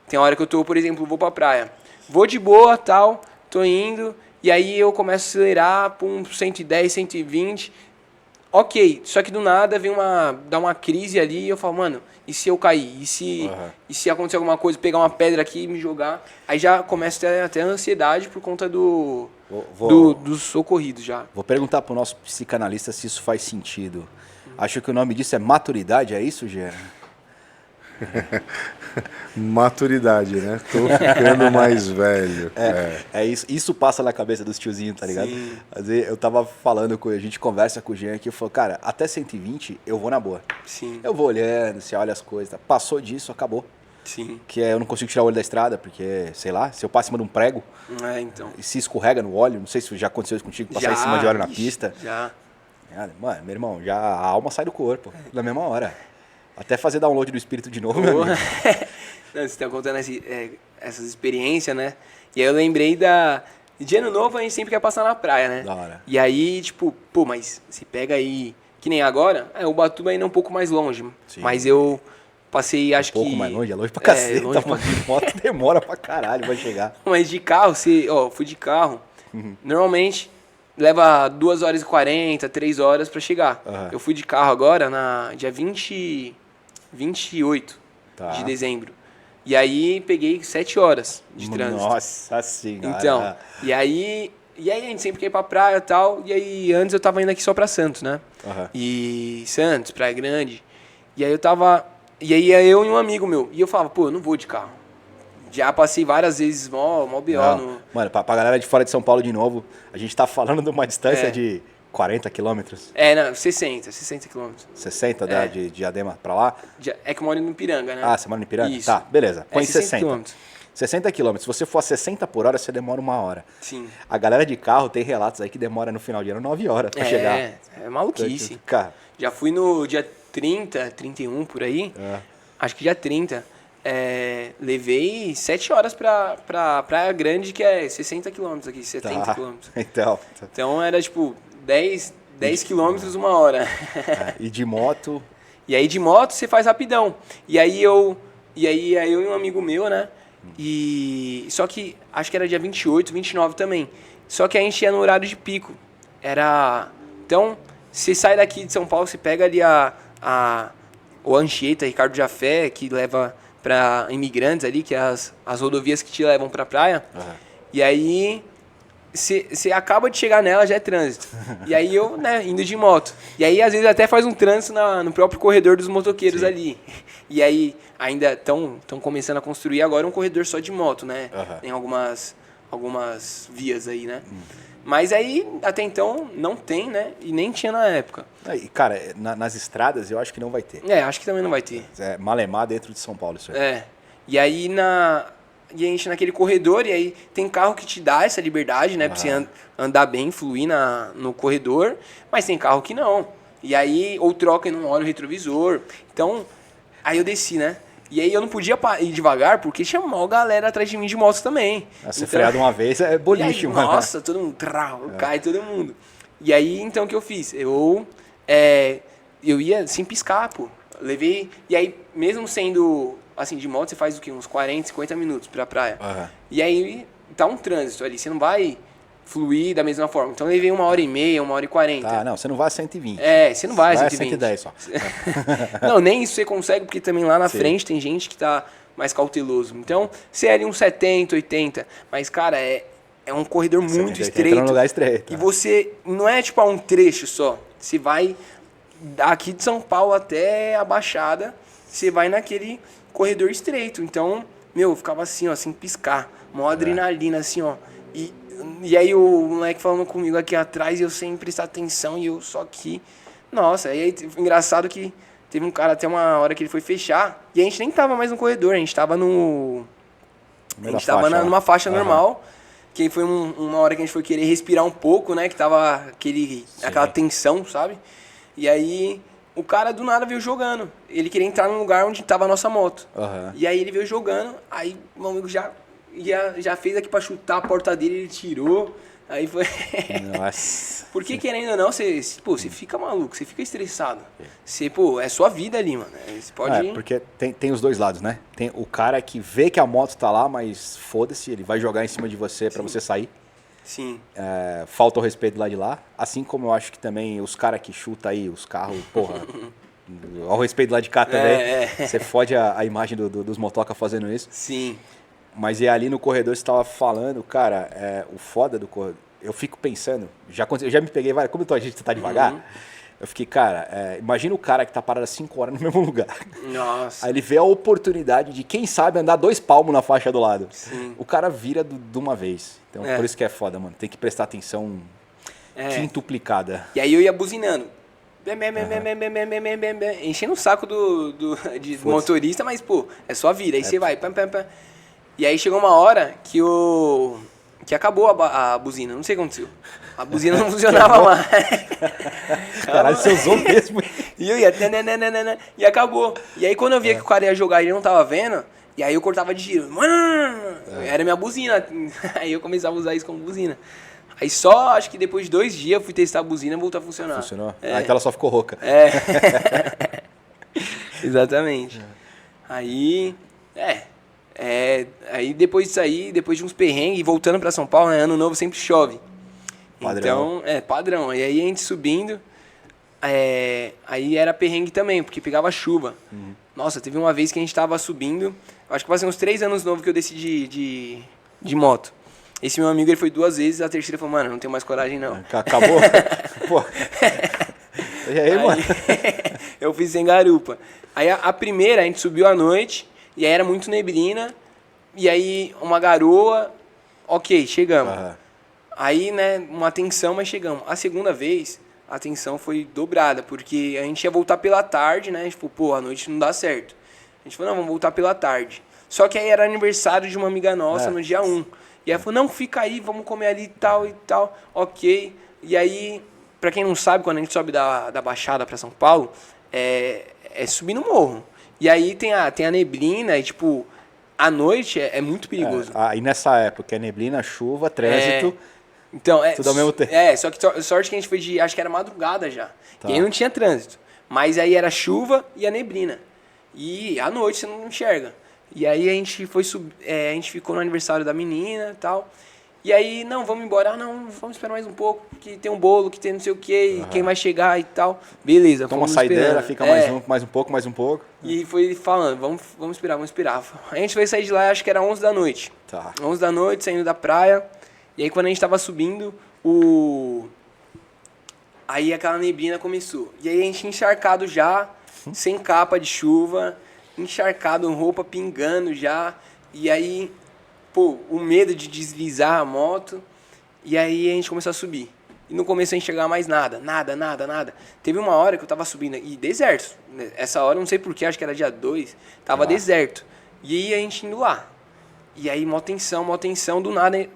Tem hora que eu tô, por exemplo, vou pra praia. Vou de boa, tal, tô indo, e aí eu começo a acelerar por 110, 120. Ok, só que do nada dá uma crise ali e eu falo, mano, e se eu cair? E se acontecer alguma coisa, pegar uma pedra aqui e me jogar? Aí já começa a ter até ansiedade por conta dos socorridos já. Vou perguntar pro nosso psicanalista se isso faz sentido. Acho que o nome disso é maturidade, é isso, Gê? Maturidade, né? Tô ficando mais velho. É isso. Isso passa na cabeça dos tiozinhos, tá ligado? Sim. Às vezes eu tava falando a gente conversa com o Jean aqui, eu falo, cara, até 120 eu vou na boa. Sim. Eu vou olhando, você olha as coisas, tá? Passou disso, acabou. Sim. Que eu não consigo tirar o olho da estrada, porque, sei lá, se eu passo em cima de um prego então. e se escorrega no óleo, não sei se já aconteceu isso contigo, passar em cima de óleo na pista. Já. Mano, meu irmão, já a alma sai do corpo, na mesma hora. Até fazer download do espírito de novo, meu amigo. Não, você tá contando essas experiências, né? E aí eu lembrei de ano novo a gente sempre quer passar na praia, né? Da hora. E aí, tipo, mas se pega aí, que nem agora, Ubatuba ainda é um pouco mais longe. Sim. Mas eu passei, acho que... Um pouco mais longe, é longe pra cacete. Longe de moto demora pra caralho, vai chegar. Mas de carro, fui de carro, normalmente leva 2h40, 3 horas pra chegar. Eu fui de carro agora, dia 28 de dezembro. E aí peguei 7 horas de trânsito. Nossa senhora. Então, e aí a gente sempre quer ir pra praia e tal. E aí antes eu tava indo aqui só pra Santos, né? E Santos, Praia Grande. E aí eu tava E aí ia eu e um amigo meu. E eu falava, pô, eu não vou de carro. Já passei várias vezes mó BO no... Mano, pra galera de fora de São Paulo de novo, a gente tá falando de uma distância É. de 40 quilômetros. Não, 60 quilômetros. 60 de Diadema pra lá? É que eu moro no Piranga, né? Ah, você mora no Ipiranga? Isso. Tá, beleza. Põe 60. quilômetros. 60 quilômetros. Se você for a 60 por hora, você demora 1 hora. Sim. A galera de carro tem relatos aí que demora no final de ano 9 horas pra chegar. É maluquice. Cara, Já fui no dia 30, 31 por aí. Acho que dia 30. Levei 7 horas pra Praia Grande, que é 60 quilômetros aqui, 70 tá. quilômetros. Então, era tipo 10 quilômetros 1 hora. e de moto... E aí de moto você faz rapidão. E aí eu e um amigo meu, né? Só que acho que era dia 28, 29 também. Só que a gente ia no horário de pico. Então, você sai daqui de São Paulo, você pega ali o Anchieta, Ricardo Jafé, que leva para imigrantes ali, que é as rodovias que te levam pra praia. E aí você acaba de chegar nela, já é trânsito. E aí eu, né, indo de moto. E aí às vezes até faz um trânsito no próprio corredor dos motoqueiros ali. E aí ainda estão começando a construir agora um corredor só de moto, né? Tem algumas vias aí, né? Mas aí, até então, não tem, né? E nem tinha na época. E, cara, nas estradas eu acho que não vai ter. Acho que também não vai ter. É Malemar dentro de São Paulo isso aí. E aí, a gente naquele corredor, e aí tem carro que te dá essa liberdade, né? Pra você andar bem, fluir no corredor, mas tem carro que não. E aí, ou troca e não olha o retrovisor. Então, aí eu desci, né? E aí eu não podia ir devagar, porque tinha uma galera atrás de mim de moto também. Você frear de uma vez é boliche, aí, mano. Nossa, todo mundo, cai todo mundo. E aí, então, o que eu fiz? Eu ia sem piscar, pô. Levei, e aí, mesmo sendo, assim, de moto, você faz o quê? Uns 40, 50 minutos pra praia. E aí, tá um trânsito ali, você não vai fluir da mesma forma. Então, eu levei 1h30, 1h40. Tá, não, você não vai a 120. Você não vai a 120. 110 só. Não, nem isso você consegue, porque também lá na frente tem gente que tá mais cauteloso. Então, você é ali uns 70, 80. Mas, cara, é um corredor muito estreito. Entra num lugar estreito. E você, não é tipo um trecho só. Você vai daqui de São Paulo até a Baixada, você vai naquele corredor estreito. Então, eu ficava assim, ó, sem piscar. Mó adrenalina, assim, ó. E aí o moleque falando comigo aqui atrás, e eu sem prestar atenção, e eu só aqui. Nossa, aí engraçado que teve um cara até uma hora que ele foi fechar, e a gente nem tava mais no corredor, a gente tava numa faixa normal, que foi uma hora que a gente foi querer respirar um pouco, né, que tava aquela tensão, sabe? E aí o cara do nada veio jogando, ele queria entrar num lugar onde tava a nossa moto. E aí ele veio jogando, aí meu amigo já fez aqui pra chutar a porta dele, ele tirou, aí foi... Nossa. Porque querendo ou não, você fica maluco, você fica estressado. É sua vida ali, mano. Você pode... porque tem os dois lados, né? Tem o cara que vê que a moto tá lá, mas foda-se, ele vai jogar em cima de você pra você sair. Sim. Falta o respeito lá de lá. Assim como eu acho que também os caras que chutam aí, os carros, porra... ao respeito lá de cá também. Você fode a imagem dos motoca fazendo isso. Sim. Mas ali no corredor você tava falando, cara, o foda do corredor... Eu fico pensando, eu já me peguei, como a gente tá devagar, eu fiquei, cara, imagina o cara que tá parado 5 horas no mesmo lugar. Nossa. Aí ele vê a oportunidade de, quem sabe, andar 2 palmos na faixa do lado. Sim. O cara vira de uma vez. Então, por isso que é foda, mano. Tem que prestar atenção quintuplicada. E aí eu ia buzinando. Enchendo o saco do motorista, mas, pô, é só vir. Aí você vai. E aí chegou uma hora que acabou a buzina, não sei o que aconteceu. A buzina não funcionava mais. Caralho, você usou mesmo. E eu ia... E acabou. E aí quando eu via que o cara ia jogar e ele não tava vendo, e aí eu cortava de giro. Era minha buzina. Aí eu começava a usar isso como buzina. Aí só, acho que depois de 2 dias, eu fui testar a buzina e voltou a funcionar. Funcionou? Então ela só ficou rouca. Exatamente. Aí... aí depois disso aí, depois de uns perrengues, voltando pra São Paulo, né, ano novo sempre chove. Padrão. Então, padrão. E aí a gente subindo, aí era perrengue também, porque pegava chuva. Nossa, teve uma vez que a gente tava subindo, acho que fazia uns 3 anos novos que eu desci de moto. Esse meu amigo, ele foi 2 vezes, a terceira falou, mano, não tenho mais coragem não. Acabou? Pô. E aí, mano? Eu fui sem garupa. Aí a primeira, a gente subiu à noite, e aí era muito neblina, e aí uma garoa, ok, chegamos. Aí, né, uma tensão, mas chegamos. A segunda vez, a tensão foi dobrada, porque a gente ia voltar pela tarde, né? A gente falou, pô, à noite não dá certo. A gente falou, não, vamos voltar pela tarde. Só que aí era aniversário de uma amiga nossa no dia 1. E aí falou, não, fica aí, vamos comer ali e tal, ok. E aí, pra quem não sabe, quando a gente sobe da Baixada pra São Paulo, é subir no morro. E aí tem a neblina e, tipo, à noite é muito perigoso. E nessa época, é neblina, chuva, trânsito... Então, tudo ao mesmo tempo. Só que sorte que a gente foi acho que era madrugada já. Tá. E aí não tinha trânsito. Mas aí era chuva e a neblina. E à noite você não enxerga. E aí a gente foi a gente ficou no aniversário da menina e tal. E aí, não, vamos embora. Ah, não, vamos esperar mais um pouco, que tem um bolo, que tem não sei o quê, e quem vai chegar e tal. Beleza, toma uma saideira, esperando. Fica mais um pouco. E foi falando, vamos esperar. A gente foi sair de lá, acho que era 11 da noite. Tá. 11 da noite, saindo da praia. E aí quando a gente tava subindo, aí aquela neblina começou. E aí a gente encharcado já, sem capa de chuva, encharcado, roupa pingando já. E aí, pô, o medo de deslizar a moto. E aí a gente começou a subir. E no começo a gente chegava mais nada. Teve uma hora que eu tava subindo, e deserto. Essa hora, não sei porquê, acho que era dia 2, tava deserto. E aí a gente indo lá. E aí mó tensão, do nada...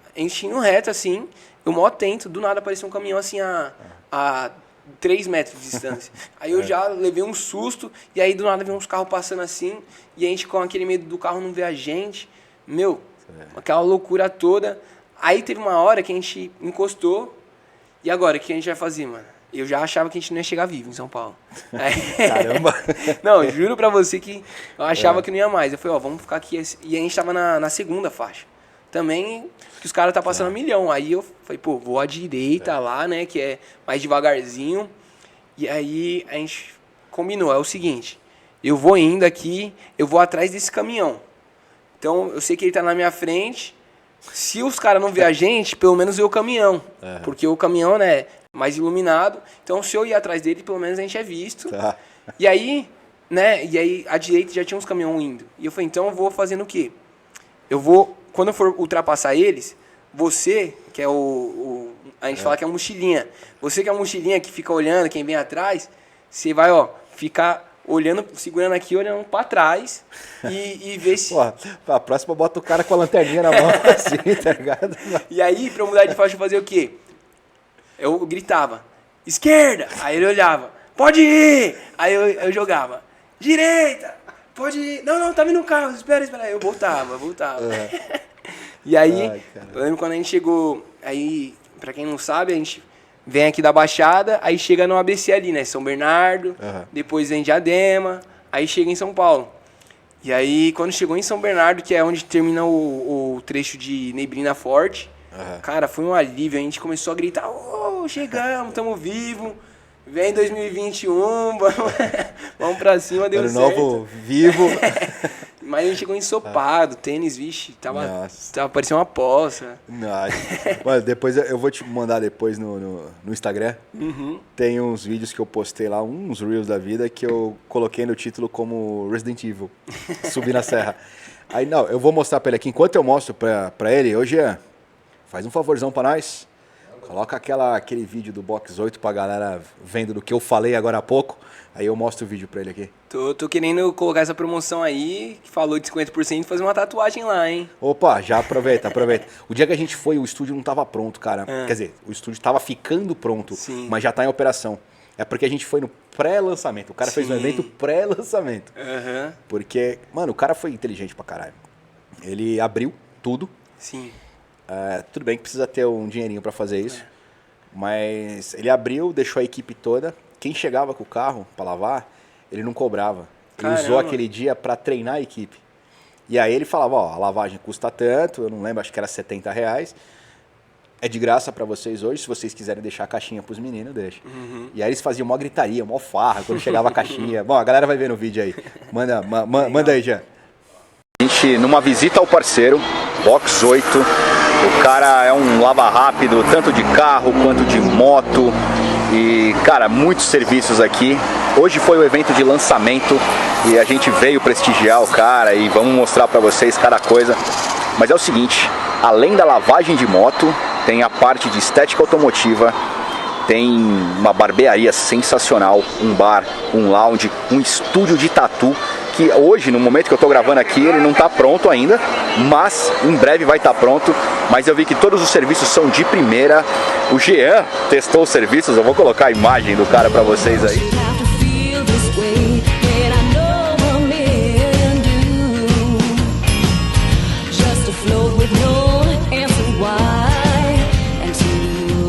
A gente indo reto, assim, eu mó atento, do nada apareceu um caminhão, assim, a 3 metros de distância. Aí eu já levei um susto, e aí do nada veio uns carros passando assim, e a gente com aquele medo do carro não ver a gente. Meu, aquela loucura toda. Aí teve uma hora que a gente encostou, e agora, o que a gente vai fazer, mano? Eu já achava que a gente não ia chegar vivo em São Paulo. Caramba! Não, juro pra você que eu achava que não ia mais. Eu falei, vamos ficar aqui. E a gente tava na segunda faixa. Também, que os caras tá passando 1 milhão. Aí eu falei, pô, vou à direita lá, né, que é mais devagarzinho. E aí a gente combinou, é o seguinte, eu vou indo aqui, eu vou atrás desse caminhão. Então, eu sei que ele tá na minha frente. Se os caras não ver a gente, pelo menos ver o caminhão. Porque o caminhão, né, mais iluminado. Então, se eu ir atrás dele, pelo menos a gente é visto. Tá. E aí, né, à direita já tinha uns caminhões indo. E eu falei, então eu vou fazendo o quê? Eu vou... Quando eu for ultrapassar eles, você, que é a gente fala que é um mochilinha. Você que é um mochilinha que fica olhando quem vem atrás, você vai, ficar olhando, segurando aqui, olhando pra trás e ver se... Pô, a próxima bota o cara com a lanterninha na mão, assim, tá ligado? E aí, pra eu mudar de faixa, eu fazia o quê? Eu gritava, esquerda! Aí ele olhava, pode ir! Aí eu jogava, direita! Pode ir. Não, tá vindo um carro, espera. Eu voltava. E aí, eu lembro quando a gente chegou, aí, pra quem não sabe, a gente vem aqui da Baixada, aí chega no ABC ali, né, São Bernardo, depois vem Diadema, aí chega em São Paulo. E aí, quando chegou em São Bernardo, que é onde termina o trecho de neblina forte, cara, foi um alívio, a gente começou a gritar, chegamos, tamo vivo. Vem 2021, vamos pra cima, deu certo. Novo, vivo. Mas a gente chegou ensopado, tênis, vixe, tava parecendo uma poça. Mano, depois eu vou te mandar depois no Instagram. Tem uns vídeos que eu postei lá, uns Reels da vida, que eu coloquei no título como Resident Evil, Subir na Serra. Aí, não, eu vou mostrar pra ele aqui. Enquanto eu mostro pra ele, hoje faz um favorzão pra nós. Coloca aquele vídeo do Box 8 pra galera vendo do que eu falei agora há pouco. Aí eu mostro o vídeo pra ele aqui. Tô querendo colocar essa promoção aí, que falou de 50%, fazer uma tatuagem lá, hein? Opa, já aproveita. O dia que a gente foi, o estúdio não tava pronto, cara. Quer dizer, o estúdio tava ficando pronto, mas já tá em operação. É porque a gente foi no pré-lançamento. O cara fez um evento pré-lançamento. Porque, mano, o cara foi inteligente pra caralho. Ele abriu tudo. Sim. Tudo bem que precisa ter um dinheirinho pra fazer isso, mas ele abriu, deixou a equipe toda. Quem chegava com o carro pra lavar, ele não cobrava. Ele usou aquele dia pra treinar a equipe. E aí ele falava, a lavagem custa tanto, eu não lembro, acho que era R$70. É de graça pra vocês hoje, se vocês quiserem deixar a caixinha pros meninos, deixa. E aí eles faziam mó gritaria, mó farra quando chegava a caixinha. Bom, a galera vai ver no vídeo aí. Manda aí, Jean. A gente, numa visita ao parceiro, Box 8. O cara é um lava rápido, tanto de carro quanto de moto. E, cara, muitos serviços aqui. Hoje foi o evento de lançamento e a gente veio prestigiar o cara e vamos mostrar pra vocês cada coisa. Mas é o seguinte, além da lavagem de moto, tem a parte de estética automotiva, tem uma barbearia sensacional, um bar, um lounge, um estúdio de tatu, que hoje, no momento que eu tô gravando aqui, ele não tá pronto ainda, mas em breve vai estar pronto. Mas eu vi que todos os serviços são de primeira. O Jean testou os serviços, eu vou colocar a imagem do cara pra vocês aí.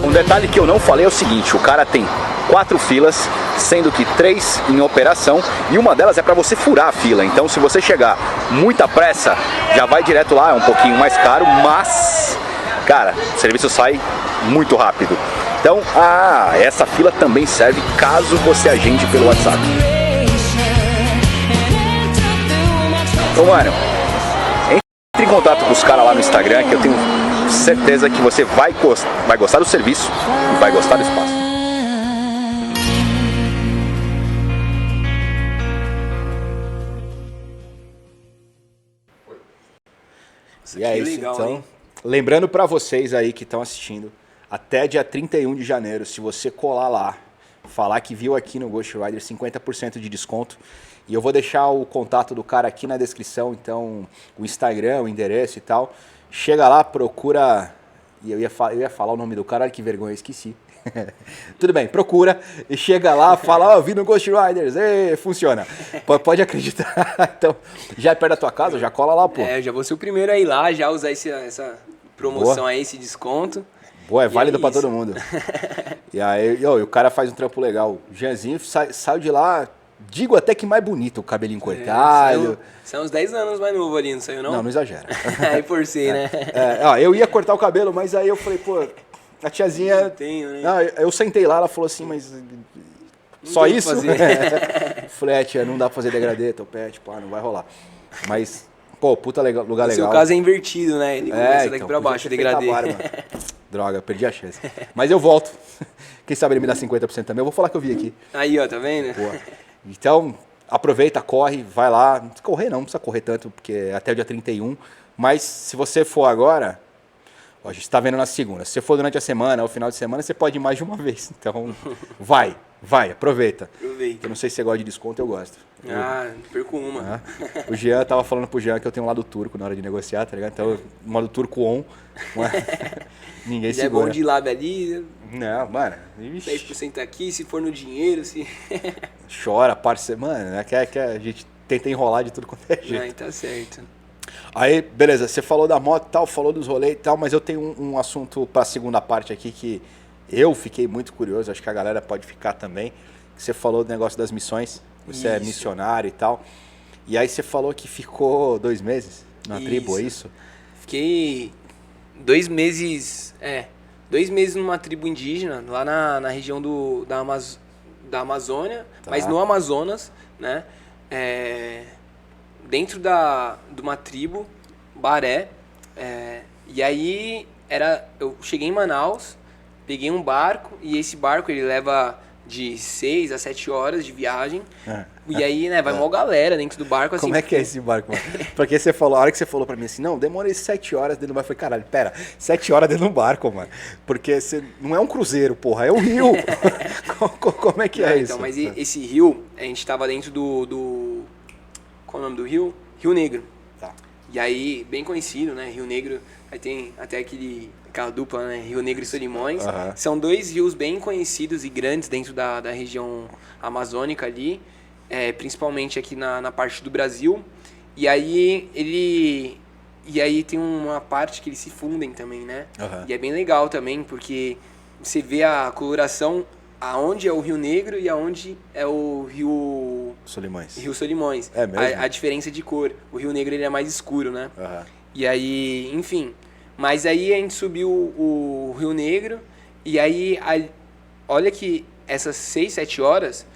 Um detalhe que eu não falei é o seguinte, o cara tem 4 filas, sendo que 3 em operação e uma delas é para você furar a fila. Então se você chegar muita pressa, já vai direto lá, é um pouquinho mais caro, mas, cara, o serviço sai muito rápido. Então, essa fila também serve caso você agende pelo WhatsApp. Então, mano, entre em contato com os caras lá no Instagram, que eu tenho certeza que você vai gostar do serviço e vai gostar do espaço. Isso E é isso, legal, então, hein? lembrando pra vocês aí que estão assistindo, até dia 31 de janeiro, se você colar lá, falar que viu aqui no Ghost Rider, 50% de desconto. E eu vou deixar o contato do cara aqui na descrição, então o Instagram, o endereço e tal. Chega lá, procura... E eu ia falar o nome do cara, olha que vergonha, eu esqueci. Tudo bem, procura e chega lá, fala, vi no Ghost Riders, funciona. Pode acreditar. Então, já é perto da tua casa, já cola lá, pô. Eu já vou ser o primeiro a ir lá, já usar essa promoção. Boa. Aí, esse desconto. Boa, é válido pra isso. todo mundo. E aí, o cara faz um trampo legal. O Jeanzinho saiu de lá, digo até que mais bonito, o cabelinho cortado. Saiu uns 10 anos mais novo ali, não saiu não? Não, não exagera. Aí por si, né? Eu ia cortar o cabelo, mas aí eu falei, pô, a tiazinha... Não tenho, né? Não, eu sentei lá, ela falou assim, mas... Só tem o que isso? fazer. Falei, tia, não dá pra fazer degradê, topete, pá, não vai rolar. Mas, pô, puta lugar No legal. seu caso é invertido, né? Ele começa daqui então, pra baixo, podia ter feito degradê. a barba. Droga, perdi a chance. Mas eu volto. Quem sabe ele me dá 50% também. Eu vou falar que eu vi aqui. Aí, ó, tá vendo? Boa. Então, aproveita, corre, vai lá. Não precisa correr não, não precisa correr tanto, porque é até o dia 31. Mas se você for agora, ó, a gente tá vendo na segunda. Se você for durante a semana ou final de semana, você pode ir mais de uma vez. Então, vai, aproveita. Aproveita. Eu não sei se você gosta de desconto, eu gosto. Perco uma. O Jean tava falando pro Jean que eu tenho um lado turco na hora de negociar, tá ligado? Então, modo turco on. Ninguém Se é segura. bom de lábio ali, Não, mano. Ixi, 10% aqui, se for no dinheiro, se... chora, parceiro. Mano, é que a gente tenta enrolar de tudo quanto é jeito. Ai, tá certo. Aí, beleza, você falou da moto e tal, falou dos rolês e tal, mas eu tenho um assunto pra segunda parte aqui que eu fiquei muito curioso, acho que a galera pode ficar também. Você falou do negócio das missões, você é Isso. missionário e tal. E aí você falou que ficou 2 meses na tribo, é isso? Fiquei 2 meses, 2 meses numa tribo indígena, lá na região da Amazônia, Tá. mas no Amazonas, né? Dentro de uma tribo, Baré. E aí eu cheguei em Manaus, peguei um barco, e esse barco ele leva de 6 a 7 horas de viagem. E aí, né, vai mó galera dentro do barco. Assim, Como é que é esse barco, mano? Porque você falou, a hora que você falou pra mim assim, não, demorei 7 horas dentro do barco. Eu falei, caralho, pera, 7 horas dentro do barco, mano. Porque você não é um cruzeiro, porra, é um rio. Como é que é isso? Então, mas esse rio, a gente tava dentro do... Qual é o nome do rio? Rio Negro. Tá. E aí, bem conhecido, né? Rio Negro, aí tem até aquela dupla, né? Rio Negro e Solimões. Uhum. São 2 rios bem conhecidos e grandes dentro da região amazônica ali, principalmente aqui na parte do Brasil. E aí tem uma parte que eles se fundem também, né? Uhum. E é bem legal também, porque você vê a coloração aonde é o Rio Negro e aonde é o Rio Solimões. É mesmo? A diferença de cor. O Rio Negro ele é mais escuro, né? Uhum. E aí, enfim. Mas aí a gente subiu o Rio Negro e aí, olha que essas 6, 7 horas,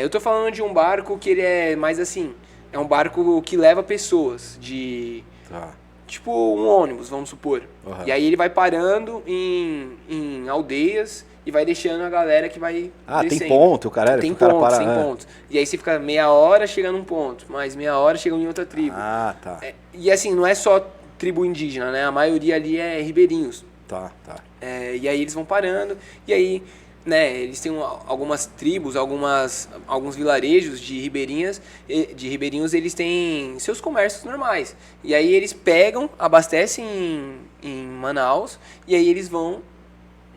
eu tô falando de um barco que ele é mais assim, é um barco que leva pessoas, Tá. tipo um ônibus, vamos supor. Uhum. E aí ele vai parando em aldeias e vai deixando a galera que vai descendo. Tem ponto, cara. Tem o cara pontos, para, tem pontos. E aí você fica meia hora chega num ponto, mais meia hora chega em outra tribo. Tá. E assim, não é só tribo indígena, né? A maioria ali é ribeirinhos. Tá. E aí eles vão parando, e aí, né, eles têm algumas tribos, alguns vilarejos de ribeirinhos, eles têm seus comércios normais. E aí eles pegam, abastecem em Manaus, e aí eles vão,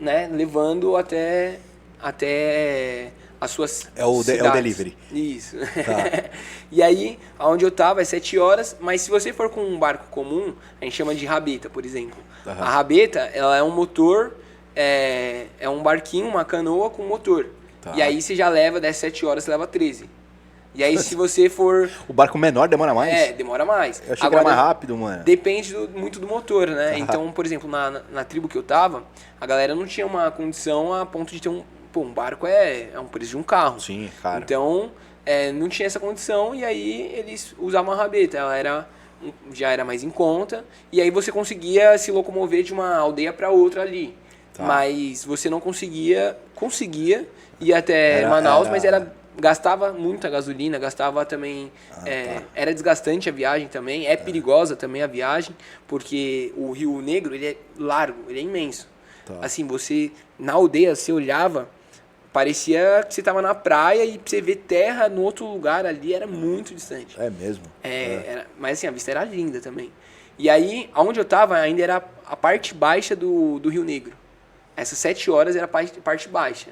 né, levando até as suas É o cidades. delivery. Isso. Tá. E aí, aonde eu tava é 7 horas, mas se você for com um barco comum, a gente chama de rabeta, por exemplo. Uhum. A rabeta, ela é um motor, é um barquinho, uma canoa com motor. Tá. E aí você já leva, das 7 horas, você leva 13. E aí se você for... O barco menor demora mais? Demora mais. Eu achei que era mais rápido, mano. Depende muito do motor, né? Então, por exemplo, na tribo que eu tava, a galera não tinha uma condição a ponto de ter um barco é um preço de um carro. Sim, cara. Então, não tinha essa condição e aí eles usavam a rabeta. Ela já era mais em conta e aí você conseguia se locomover de uma aldeia para outra ali. Tá. Mas você não conseguia ir até Manaus, mas gastava muita gasolina, gastava também... Tá. Era desgastante a viagem também, perigosa também a viagem, porque o Rio Negro, ele é largo, ele é imenso. Tá. Assim, na aldeia, você olhava, parecia que você estava na praia e você ver terra no outro lugar ali era muito distante. É mesmo? Mas assim, a vista era linda também. E aí, onde eu estava ainda era a parte baixa do Rio Negro. Essas 7 horas era a parte baixa.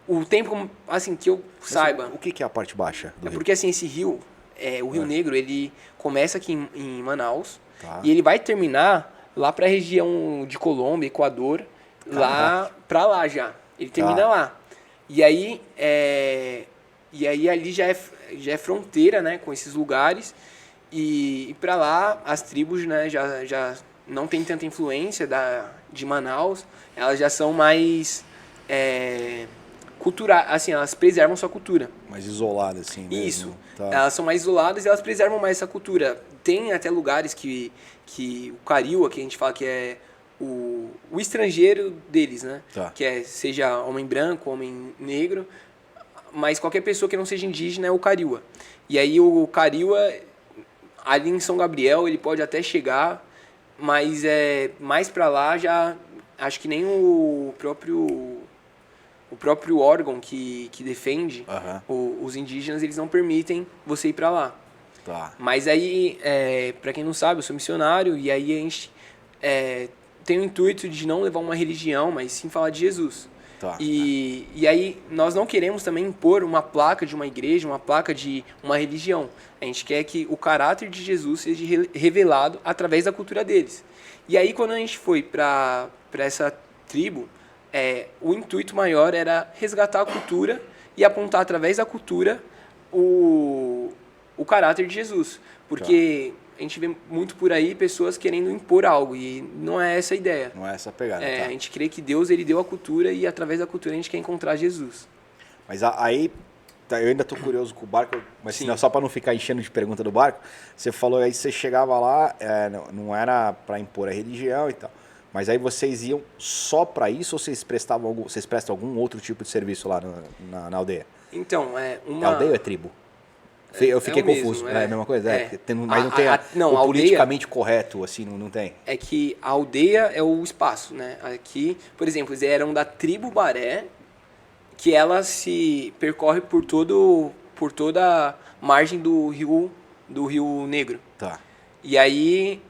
O tempo, assim, que eu saiba... O que é a parte baixa do rio? Porque assim, esse rio, o Rio Negro, ele começa aqui em Manaus, Tá. e ele vai terminar lá para a região de Colômbia, Equador, lá para lá já. Ele termina lá. E aí ali já é fronteira, né, com esses lugares, e para lá as tribos, né, já não tem tanta influência de Manaus, elas já são mais culturais, assim, elas preservam sua cultura. Mais isolada, assim mesmo. Isso. Tá. Elas são mais isoladas e elas preservam mais essa cultura. Tem até lugares que o Cariúa, que a gente fala que é o estrangeiro deles, né? Tá. Que seja homem branco, homem negro, mas qualquer pessoa que não seja indígena é o Cariúa. E aí o Cariúa, ali em São Gabriel, ele pode até chegar, mas mais pra lá já acho que nem o próprio órgão que defende os indígenas, eles não permitem você ir para lá. Tá. Mas aí, para quem não sabe, eu sou missionário e aí a gente tem o intuito de não levar uma religião, mas sim falar de Jesus. Tá. E aí nós não queremos também impor uma placa de uma igreja, uma placa de uma religião. A gente quer que o caráter de Jesus seja revelado através da cultura deles. E aí quando a gente foi para essa tribo, o intuito maior era resgatar a cultura e apontar através da cultura o caráter de Jesus. Porque a gente vê muito por aí pessoas querendo impor algo e não é essa a ideia. Não é essa a pegada. A gente crê que Deus ele deu a cultura e através da cultura a gente quer encontrar Jesus. Mas aí, eu ainda tô curioso com o barco, mas senão, só para não ficar enchendo de pergunta do barco, você falou aí, você chegava lá, não era para impor a religião e tal. Mas aí vocês iam só para isso ou vocês prestam algum outro tipo de serviço lá na aldeia? Então, É aldeia ou é tribo? Eu fiquei confuso. É a mesma coisa? Mas não tem o politicamente correto, assim, não tem? É que a aldeia é o espaço, né? Aqui, por exemplo, eles eram da tribo Baré, que ela se percorre por toda a margem do Rio Negro. Tá. E aí,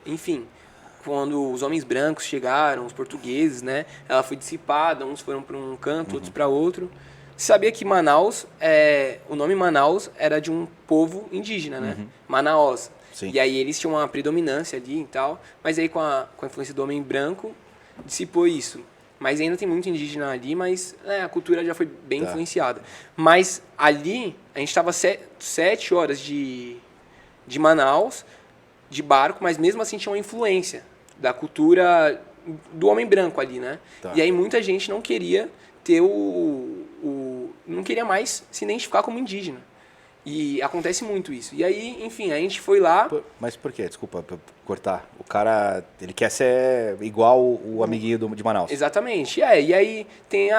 enfim... Quando os homens brancos chegaram, os portugueses, né? Ela foi dissipada, uns foram para um canto, outros para outro. Você sabia que Manaus, o nome Manaus era de um povo indígena, né? Manaus. Sim. E aí eles tinham uma predominância ali e tal. Mas aí com a influência do homem branco, dissipou isso. Mas ainda tem muito indígena ali, mas a cultura já foi bem influenciada. Mas ali, a gente estava 7 horas de Manaus, de barco, mas mesmo assim tinha uma influência da cultura do homem branco ali, né? Tá. E aí muita gente não queria ter não queria mais se identificar como indígena. E acontece muito isso. E aí, enfim, a gente foi lá. Mas por quê? Desculpa cortar. O cara, ele quer ser igual o amiguinho de Manaus. Exatamente. E aí tem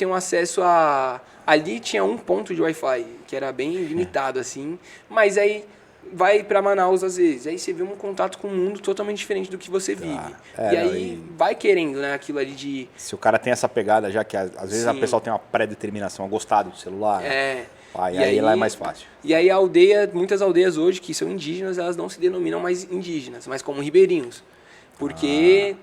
um acesso a... Ali tinha um ponto de Wi-Fi, que era bem limitado, assim. Mas aí vai pra Manaus às vezes. Aí você vê um contato com um mundo totalmente diferente do que você vive. E aí vai querendo, né, aquilo ali de... Se o cara tem essa pegada, já que às vezes a Sim. pessoa tem uma pré-determinação a gostar do celular. É... E aí lá é mais fácil. E aí muitas aldeias hoje que são indígenas, elas não se denominam mais indígenas, mas como ribeirinhos. Porque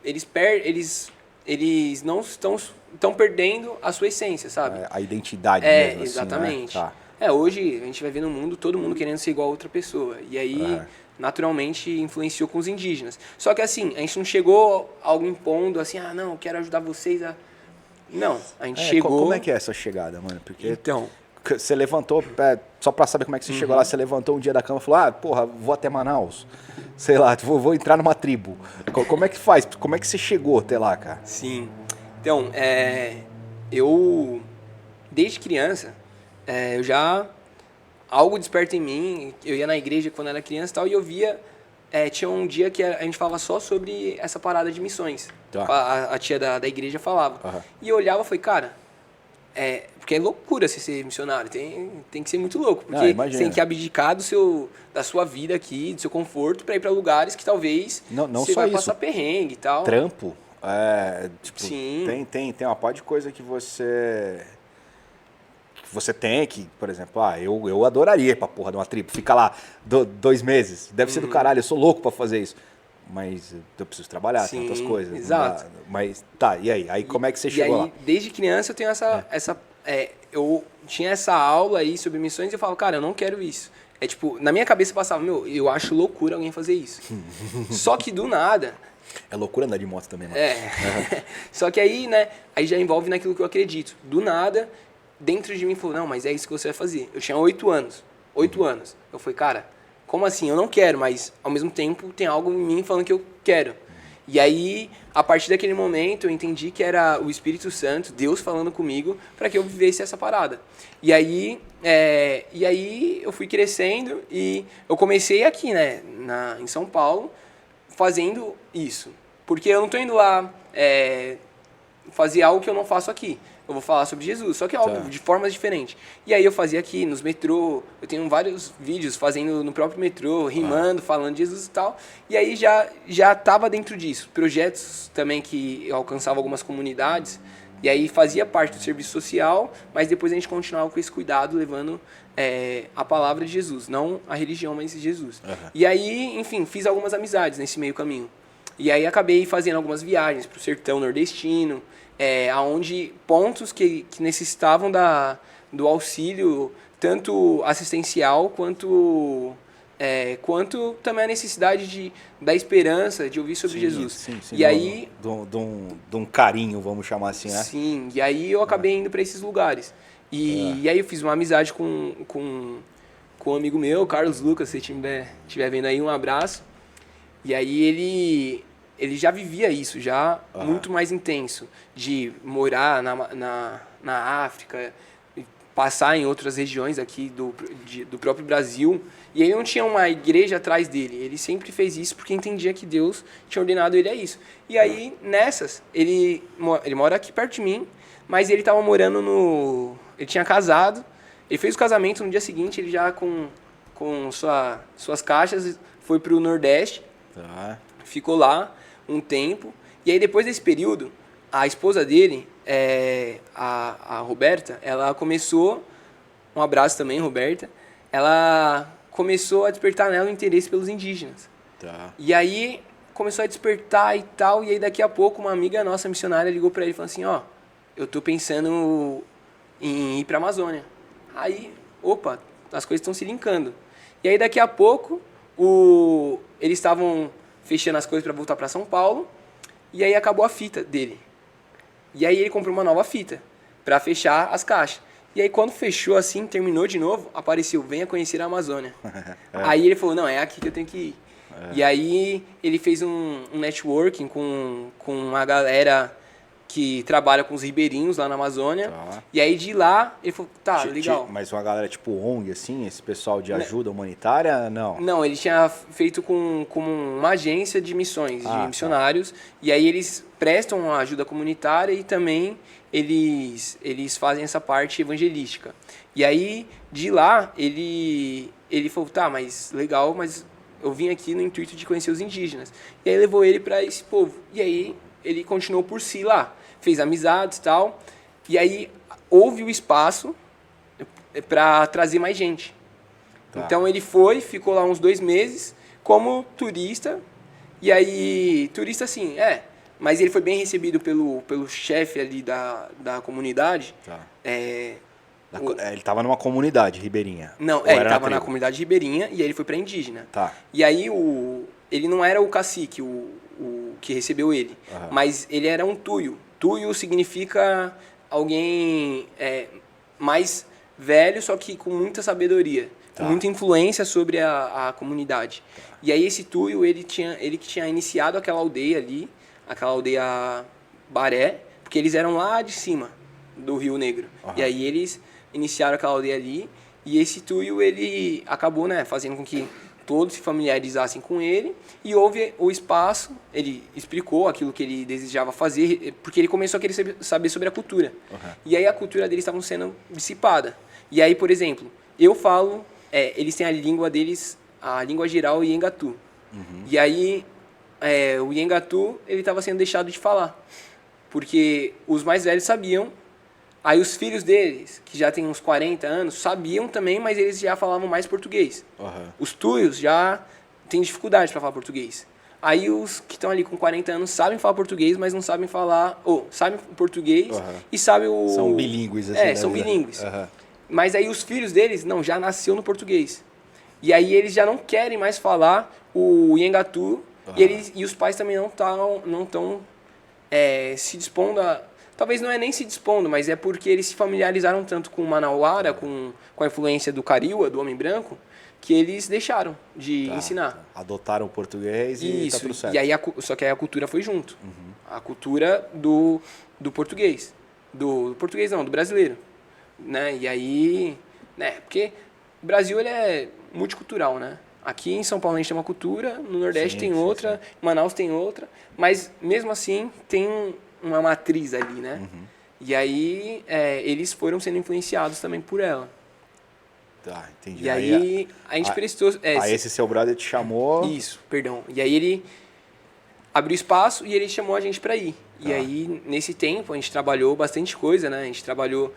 eles não estão perdendo a sua essência, sabe? A identidade mesmo, exatamente. Assim, né? Tá. Hoje a gente vai ver no mundo todo mundo querendo ser igual a outra pessoa. E aí, naturalmente, influenciou com os indígenas. Só que assim, a gente não chegou algo impondo assim, não, eu quero ajudar vocês a... Não, a gente chegou... Como é que é essa chegada, mano? Porque Então... você levantou, só pra saber como é que você chegou lá, você levantou um dia da cama e falou, porra, vou até Manaus. Sei lá, vou entrar numa tribo. Como é que faz? Como é que você chegou até lá, cara? Sim. Então, eu, desde criança, eu já... Algo desperta em mim, eu ia na igreja quando era criança e tal, e eu via... tinha um dia que a gente falava só sobre essa parada de missões. Tá. A tia da igreja falava. Uhum. E eu olhava e falei, cara... porque é loucura você ser missionário, tem que ser muito louco, porque você tem que abdicar da sua vida aqui, do seu conforto, para ir para lugares que talvez não você só vai isso. passar perrengue e tal. Trampo, Sim. Tem uma parte de coisa que você tem que, por exemplo, eu adoraria ir pra porra de uma tribo, ficar lá 2 meses, deve ser do caralho, eu sou louco pra fazer isso. Mas eu preciso trabalhar, tem outras coisas. Exato. Mas tá, e aí? Aí como é que você chegou lá? Desde criança eu tenho eu tinha essa aula aí sobre missões e eu falava, cara, eu não quero isso. Tipo, na minha cabeça passava, eu acho loucura alguém fazer isso. Só que do nada... É loucura andar de moto também, mano. Só que aí, né, aí já envolve naquilo que eu acredito. Do nada, dentro de mim falou, não, mas é isso que você vai fazer. Eu tinha 8 anos. 8 anos. Eu falei, cara... Como assim? Eu não quero, mas ao mesmo tempo tem algo em mim falando que eu quero. E aí, a partir daquele momento, eu entendi que era o Espírito Santo, Deus falando comigo, para que eu vivesse essa parada. E aí eu fui crescendo e eu comecei aqui, né, em São Paulo, fazendo isso. Porque eu não estou indo lá fazer algo que eu não faço aqui. Eu vou falar sobre Jesus, só que é algo de formas diferentes. E aí eu fazia aqui, nos metrô, eu tenho vários vídeos fazendo no próprio metrô, rimando, falando de Jesus e tal. E aí já estava dentro disso. Projetos também que eu alcançava algumas comunidades, e aí fazia parte do serviço social, mas depois a gente continuava com esse cuidado, levando a palavra de Jesus, não a religião, mas Jesus. E aí, enfim, fiz algumas amizades nesse meio caminho. E aí acabei fazendo algumas viagens para o sertão nordestino, aonde pontos que necessitavam do auxílio, tanto assistencial quanto também a necessidade da esperança, de ouvir sobre Jesus. Sim, e aí de um carinho, vamos chamar assim, né? Sim, e aí eu acabei indo para esses lugares. E aí eu fiz uma amizade com um amigo meu, Carlos Lucas, se você estiver vendo aí, um abraço. E aí ele já vivia isso, já muito mais intenso, de morar na África, passar em outras regiões aqui do próprio Brasil, e ele não tinha uma igreja atrás dele, ele sempre fez isso porque entendia que Deus tinha ordenado ele a isso. E aí, nessas, ele mora aqui perto de mim, mas ele estava morando ele tinha casado, ele fez o casamento, no dia seguinte ele já com suas caixas foi para o Nordeste, ficou lá um tempo, e aí depois desse período, a esposa dele, a Roberta, ela começou, um abraço também, Roberta, ela começou a despertar nela o interesse pelos indígenas. E aí começou a despertar e tal, e aí daqui a pouco uma amiga nossa missionária ligou para ele e falou assim, eu tô pensando em ir para a Amazônia. Aí, opa, as coisas estão se linkando. E aí daqui a pouco, eles estavam fechando as coisas para voltar para São Paulo, e aí acabou a fita dele. E aí ele comprou uma nova fita para fechar as caixas. E aí quando fechou assim, terminou de novo, apareceu, venha conhecer a Amazônia. Aí ele falou, não, é aqui que eu tenho que ir. E aí ele fez um networking com uma galera que trabalha com os ribeirinhos lá na Amazônia. Tá. E aí de lá, ele falou, tá, Ti- legal. Mas uma galera tipo ONG, assim, esse pessoal de ajuda humanitária, não. Não, ele tinha feito com uma agência de missões, Ah, de tá. missionários. E aí eles prestam ajuda comunitária e também eles fazem essa parte evangelística. E aí, de lá, ele falou, tá, mas legal, mas eu vim aqui no intuito de conhecer os indígenas. E aí levou ele para esse povo. E aí ele continuou por si lá, fez amizades e tal. E aí houve o espaço para trazer mais gente. Tá. Então ele ficou lá uns 2 meses como turista. E aí, turista assim, mas ele foi bem recebido pelo chefe ali da comunidade. Tá. Ele Ele tava numa comunidade ribeirinha. Não, Ou ele era estava na tribo? comunidade ribeirinha e aí ele foi para indígena. Tá. E aí ele não era o cacique, o que recebeu ele, Aham. mas ele era um tuio. Tuio significa alguém mais velho, só que com muita sabedoria, Tá. com muita influência sobre a comunidade. E aí esse tuio, ele que tinha iniciado aquela aldeia ali, aquela aldeia Baré, porque eles eram lá de cima do Rio Negro. Aham. E aí eles iniciaram aquela aldeia ali, e esse tuio, ele acabou, fazendo com que todos se familiarizassem com ele, e houve o espaço, ele explicou aquilo que ele desejava fazer, porque ele começou a querer saber sobre a cultura. Uhum. E aí a cultura deles estava sendo dissipada. E aí, por exemplo, eu falo, eles têm a língua deles, a língua geral Iengatu. E aí, o Iengatu, ele estava sendo deixado de falar, porque os mais velhos sabiam. Aí os filhos deles, que já têm uns 40 anos, sabiam também, mas eles já falavam mais português. Uhum. Os tuios já têm dificuldade para falar português. Aí os que estão ali com 40 anos sabem falar português, mas não sabem falar... Ou sabem português e sabem o... São bilíngues, assim. são bilíngues. Uhum. Mas aí os filhos deles, não, já nasceu no português. E aí eles já não querem mais falar o Iengatu, e os pais também não estão se dispondo a... Talvez não é nem se dispondo, mas é porque eles se familiarizaram tanto com o Manauara, com a influência do Cariua, do homem branco, que eles deixaram de ensinar. Tá. Adotaram o português e tá Isso, tudo certo. e aí só que aí a cultura foi junto. A cultura do português. Do português não, do brasileiro. Né? E aí, porque o Brasil ele é multicultural, né? Aqui em São Paulo a gente tem uma cultura, no Nordeste tem outra, em Manaus tem outra, mas mesmo assim tem uma matriz ali, né? E aí eles foram sendo influenciados também por ela. Tá, entendi. E aí a gente prestou... Aí esse seu brother te chamou... Isso, perdão. E aí ele abriu espaço e ele chamou a gente para ir. E aí, nesse tempo, a gente trabalhou bastante coisa, né? A gente trabalhou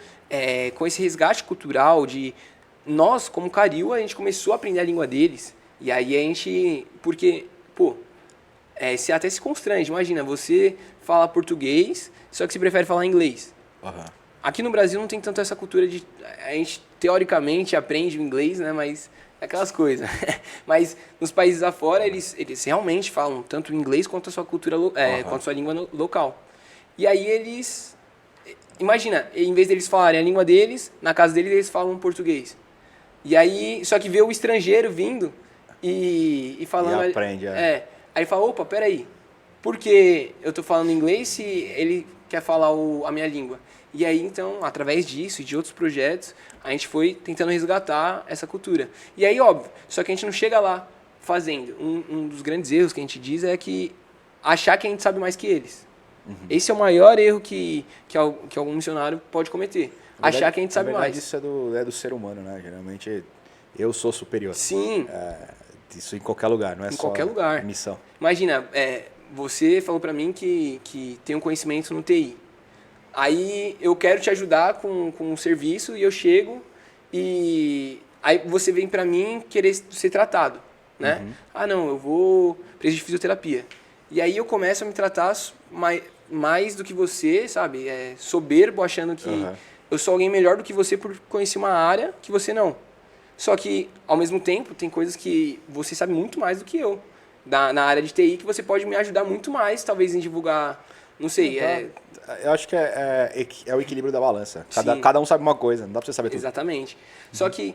com esse resgate cultural de... Nós, como Cariúa, a gente começou a aprender a língua deles. E aí a gente... Porque, você até se constrange. Imagina, você fala português, só que você prefere falar inglês. Uhum. Aqui no Brasil não tem tanto essa cultura de... A gente, teoricamente, aprende o inglês, né? Mas aquelas coisas. Mas nos países afora, eles realmente falam tanto o inglês quanto a sua cultura, quanto a sua língua local. E aí eles... Imagina, em vez deles falarem a língua deles, na casa deles eles falam português. E aí, só que vê o estrangeiro vindo e falando... E aprende, Aí ele fala, opa, peraí, por que eu tô falando inglês se ele quer falar a minha língua? E aí, então, através disso e de outros projetos, a gente foi tentando resgatar essa cultura. E aí, óbvio, só que a gente não chega lá fazendo. Um dos grandes erros que a gente diz é que achar que a gente sabe mais que eles. Esse é o maior erro que algum missionário pode cometer. Achar que a gente sabe mais. Isso é do ser humano, né? Geralmente eu sou superior. Sim. Isso em qualquer lugar, não é Em só qualquer lugar. missão. Imagina, você falou pra mim que tem um conhecimento no TI. Aí eu quero te ajudar com um serviço e eu chego e aí você vem pra mim querer ser tratado, né? Ah, não, eu preciso de fisioterapia. E aí eu começo a me tratar mais do que você, sabe? Soberbo, achando que eu sou alguém melhor do que você por conhecer uma área que você não. Só que, ao mesmo tempo, tem coisas que você sabe muito mais do que eu. Na área de TI, que você pode me ajudar muito mais, talvez em divulgar, não sei. Eu acho que é o equilíbrio da balança. Sim. Cada um sabe uma coisa, não dá pra você saber tudo. Exatamente. Só que,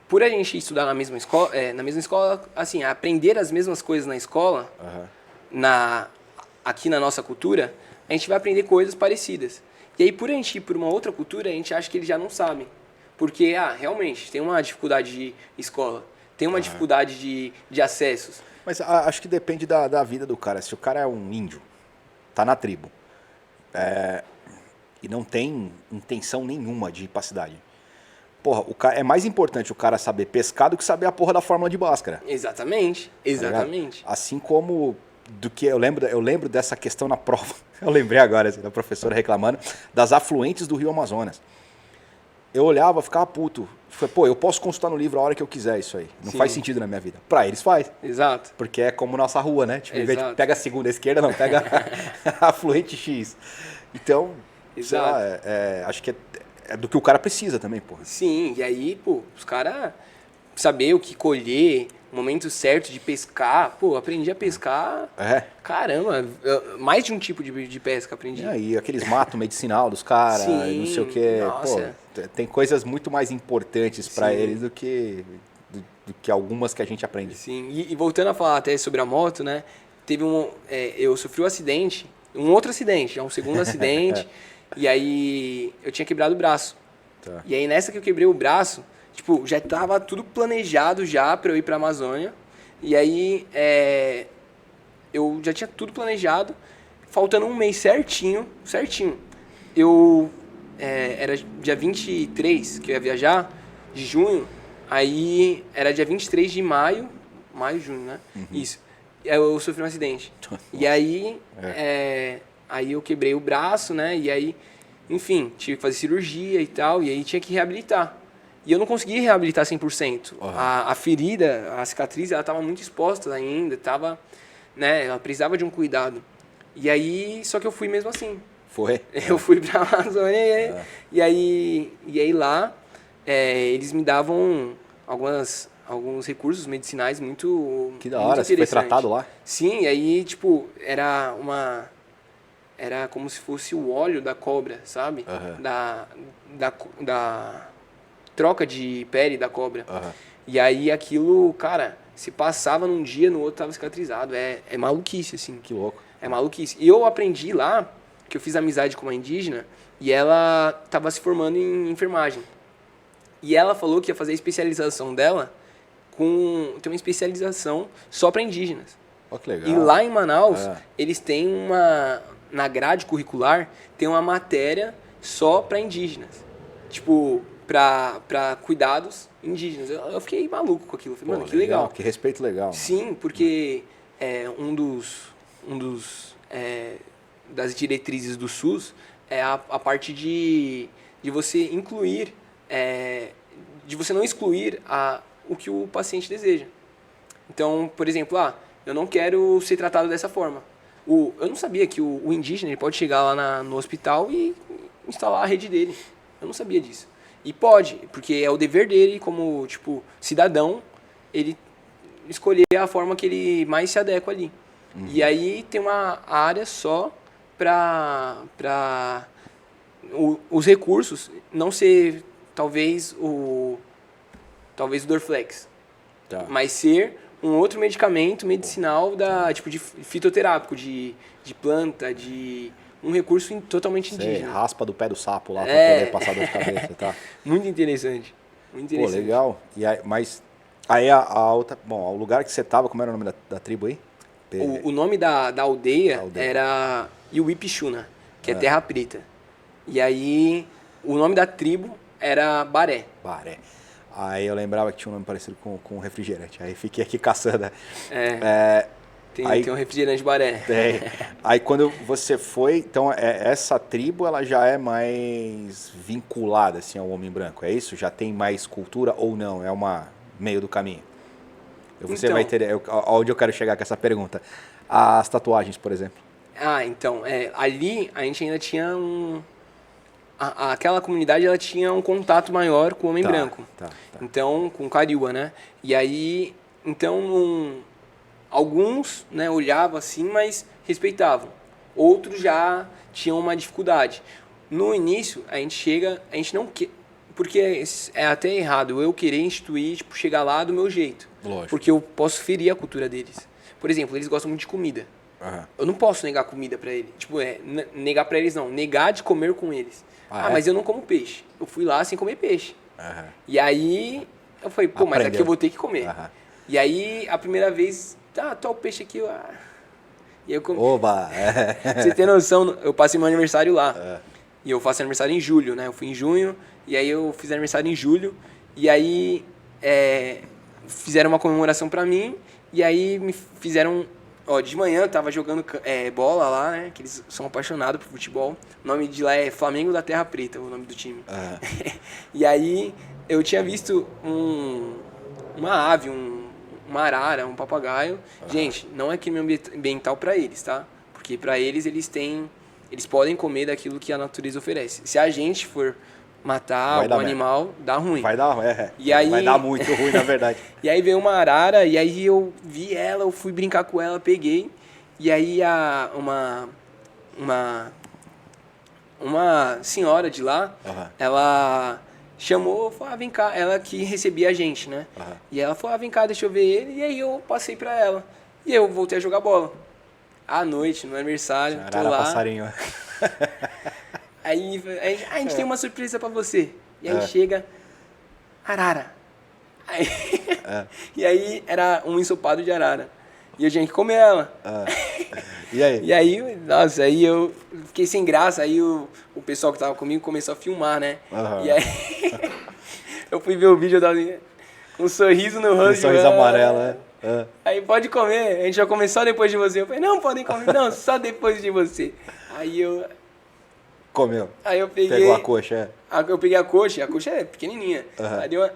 por a gente estudar na mesma escola, assim, aprender as mesmas coisas na escola, aqui na nossa cultura, a gente vai aprender coisas parecidas. E aí, por a gente ir por uma outra cultura, a gente acha que eles já não sabem. Porque, realmente, tem uma dificuldade de escola, tem uma dificuldade de acessos. Mas acho que depende da vida do cara. Se o cara é um índio, tá na tribo, e não tem intenção nenhuma de ir pra cidade. Porra, é mais importante o cara saber pescar do que saber a porra da fórmula de Bhaskara. Exatamente, exatamente. Assim como do que eu lembro dessa questão na prova. Eu lembrei agora, assim, da professora reclamando das afluentes do Rio Amazonas. Eu olhava, ficava puto. Falei, pô, eu posso consultar no livro a hora que eu quiser isso aí. Não faz sentido na minha vida. Pra eles faz. Exato. Porque é como nossa rua, né? Tipo, em vez de pega a segunda, a esquerda, não, pega a afluente X. Então, sei lá, acho que é do que o cara precisa também, porra. Sim, e aí, pô, os caras saber o que colher, o momento certo de pescar. Pô, aprendi a pescar. Caramba, mais de um tipo de pesca aprendi. E aqueles matos medicinal dos caras, não sei o que. Nossa. Pô, tem coisas muito mais importantes pra eles do que algumas que a gente aprende. Sim, e voltando a falar até sobre a moto, né? Teve eu sofri um acidente, um outro acidente, já um segundo acidente, e aí eu tinha quebrado o braço. Tá. E aí nessa que eu quebrei o braço, tipo, já tava tudo planejado já pra eu ir pra Amazônia. E aí eu já tinha tudo planejado, faltando um mês certinho. Era dia 23 que eu ia viajar, de junho, aí era dia 23 de maio, junho, né? Isso. E aí eu sofri um acidente. E aí, aí eu quebrei o braço, né? E aí, enfim, tive que fazer cirurgia e tal, e aí tinha que reabilitar. E eu não consegui reabilitar 100%. A ferida, a cicatriz, ela estava muito exposta ainda, né? Ela precisava de um cuidado. E aí, só que eu fui mesmo assim. Foi? Eu fui pra Amazônia e aí lá eles me davam alguns recursos medicinais muito Que da hora, você foi tratado lá? Sim, e aí, tipo, era como se fosse o óleo da cobra, sabe? Da troca de pele da cobra. E aí aquilo, cara, se passava num dia, no outro tava cicatrizado. É maluquice, assim. Que louco. É maluquice. E eu aprendi lá, que eu fiz amizade com uma indígena, e ela estava se formando em enfermagem. E ela falou que ia fazer a especialização dela tem uma especialização só para indígenas. Oh, que legal. E lá em Manaus, eles têm na grade curricular, tem uma matéria só para indígenas. Tipo, para cuidados indígenas. Eu fiquei maluco com aquilo. Falei, mano, que legal. Que respeito legal. Sim, porque das diretrizes do SUS é a parte de você incluir, de você não excluir o que o paciente deseja. Então, por exemplo, eu não quero ser tratado dessa forma. Eu não sabia que o indígena ele pode chegar lá no hospital e instalar a rede dele. Eu não sabia disso. E pode, porque é o dever dele como, tipo, cidadão, ele escolher a forma que ele mais se adequa ali. E aí tem uma área só para os recursos não ser talvez o Dorflex, mas ser um outro medicamento medicinal tipo de fitoterápico, de planta, de um recurso totalmente indígena. Raspa do pé do sapo lá para poder passar dor de cabeça, tá? Muito interessante. Muito interessante. Pô, legal. Mas aí a outra, bom, o lugar que você tava, como era o nome da tribo aí? O nome da aldeia era Iuipixuna, que é Terra Preta. E aí, o nome da tribo era Baré. Baré. Aí eu lembrava que tinha um nome parecido com refrigerante. Aí fiquei aqui caçando. Tem um refrigerante Baré. Tem. Aí quando você foi, então essa tribo ela já é mais vinculada assim, ao homem branco, é isso? Já tem mais cultura ou não? É meio do caminho? Você vai ter. Onde eu quero chegar com essa pergunta? As tatuagens, por exemplo. Então, ali a gente ainda tinha aquela comunidade ela tinha um contato maior com o homem branco. Então, com o Cariúa, né? E aí, então, alguns, né, olhavam assim, mas respeitavam. Outros já tinham uma dificuldade. No início, a gente não quer. Porque é até errado eu querer instituir, tipo, chegar lá do meu jeito. Lógico. Porque eu posso ferir a cultura deles. Por exemplo, eles gostam muito de comida. Eu não posso negar comida pra ele. Tipo, negar pra eles não. Negar de comer com eles. Mas eu não como peixe. Eu fui lá sem comer peixe. E aí, eu falei, pô, mas aqui eu vou ter que comer. E aí, a primeira vez, tô o peixe aqui. E eu comi. Oba! Pra você ter noção, eu passei meu aniversário lá. E eu faço aniversário em julho, né? Eu fui em junho, e aí eu fiz aniversário em julho. E aí, fizeram uma comemoração pra mim. E aí, me fizeram... de manhã eu tava jogando bola lá, né? Que eles são apaixonados por futebol. O nome de lá é Flamengo da Terra Preta, o nome do time. E aí, eu tinha visto uma ave, uma arara, um papagaio. Gente, não é crime ambiental pra eles, tá? Porque pra eles, eles podem comer daquilo que a natureza oferece. Se a gente for matar o animal, dá ruim. Vai dar, E aí... vai dar muito ruim, na verdade. E aí veio uma arara, e aí eu vi ela, eu fui brincar com ela, peguei. E aí uma senhora de lá, ela chamou, falou, vem cá, ela que recebia a gente, né? E ela falou, vem cá, deixa eu ver ele. E aí eu passei pra ela. E eu voltei a jogar bola. À noite, no aniversário, Arara, tô lá. passarinho. Aí a gente tem uma surpresa pra você. E aí chega arara. E aí era um ensopado de arara. E eu tinha que comer ela. E aí? E aí, nossa, aí eu fiquei sem graça. Aí o pessoal que tava comigo começou a filmar, né? E aí eu fui ver o vídeo, eu tava com um sorriso no rosto. Um sorriso amarelo, né? Aí pode comer, a gente vai comer só depois de você. Eu falei, não, podem comer, não, só depois de você. Aí eu... Comeu. Aí eu peguei... Pegou a coxa, Eu peguei a coxa é pequenininha. Aí deu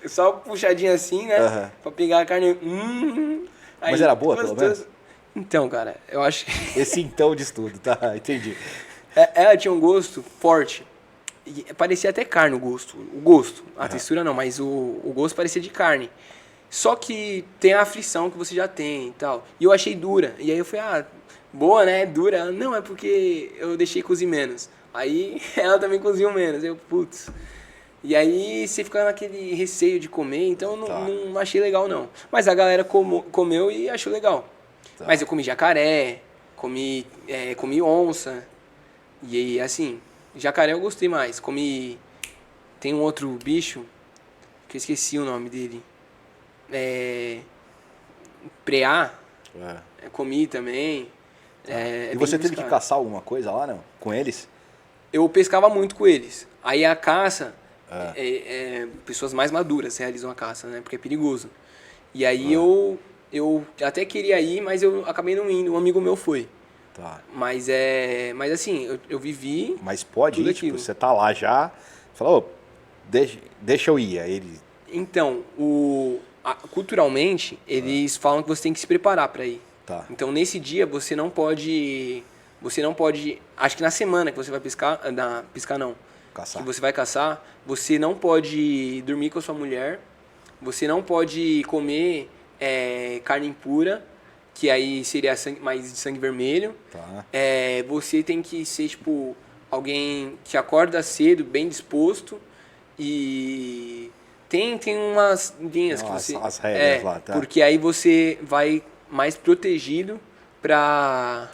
só uma puxadinha assim, né? Pra pegar a carne. Aí, mas era boa, pelo menos? Então, cara, eu acho... Esse então diz tudo, tá? Entendi. Ela tinha um gosto forte. E parecia até carne o gosto. O gosto. A textura não, mas o gosto parecia de carne. Só que tem a aflição que você já tem e tal. E eu achei dura. E aí eu falei, boa, né? Dura. Ela, não, é porque eu deixei cozinhar menos. Aí ela também cozinhou menos. Eu, putz. E aí você fica naquele receio de comer, então não achei legal não. Mas a galera comeu e achou legal. Mas eu comi jacaré, comi onça. E assim, jacaré eu gostei mais. Tem um outro bicho, que eu esqueci o nome dele. Preá. Comi também. E você teve que caçar alguma coisa lá, não? Com eles? Eu pescava muito com eles. Aí a caça, pessoas mais maduras realizam a caça, né? Porque é perigoso. E aí eu até queria ir, mas eu acabei não indo. Um amigo meu foi. Mas assim, eu vivi. Mas pode ir, tipo, você tá lá já, fala, deixa eu ir. Aí ele... Então, culturalmente, eles falam que você tem que se preparar para ir. Então, nesse dia, você não pode... Acho que na semana que você vai pescar... Caçar. Que você vai caçar, você não pode dormir com a sua mulher. Você não pode comer carne impura, que aí seria mais de sangue vermelho. Você tem que ser, tipo, alguém que acorda cedo, bem disposto. E tem umas linhas que você... As regras lá, tá? Porque aí você vai mais protegido pra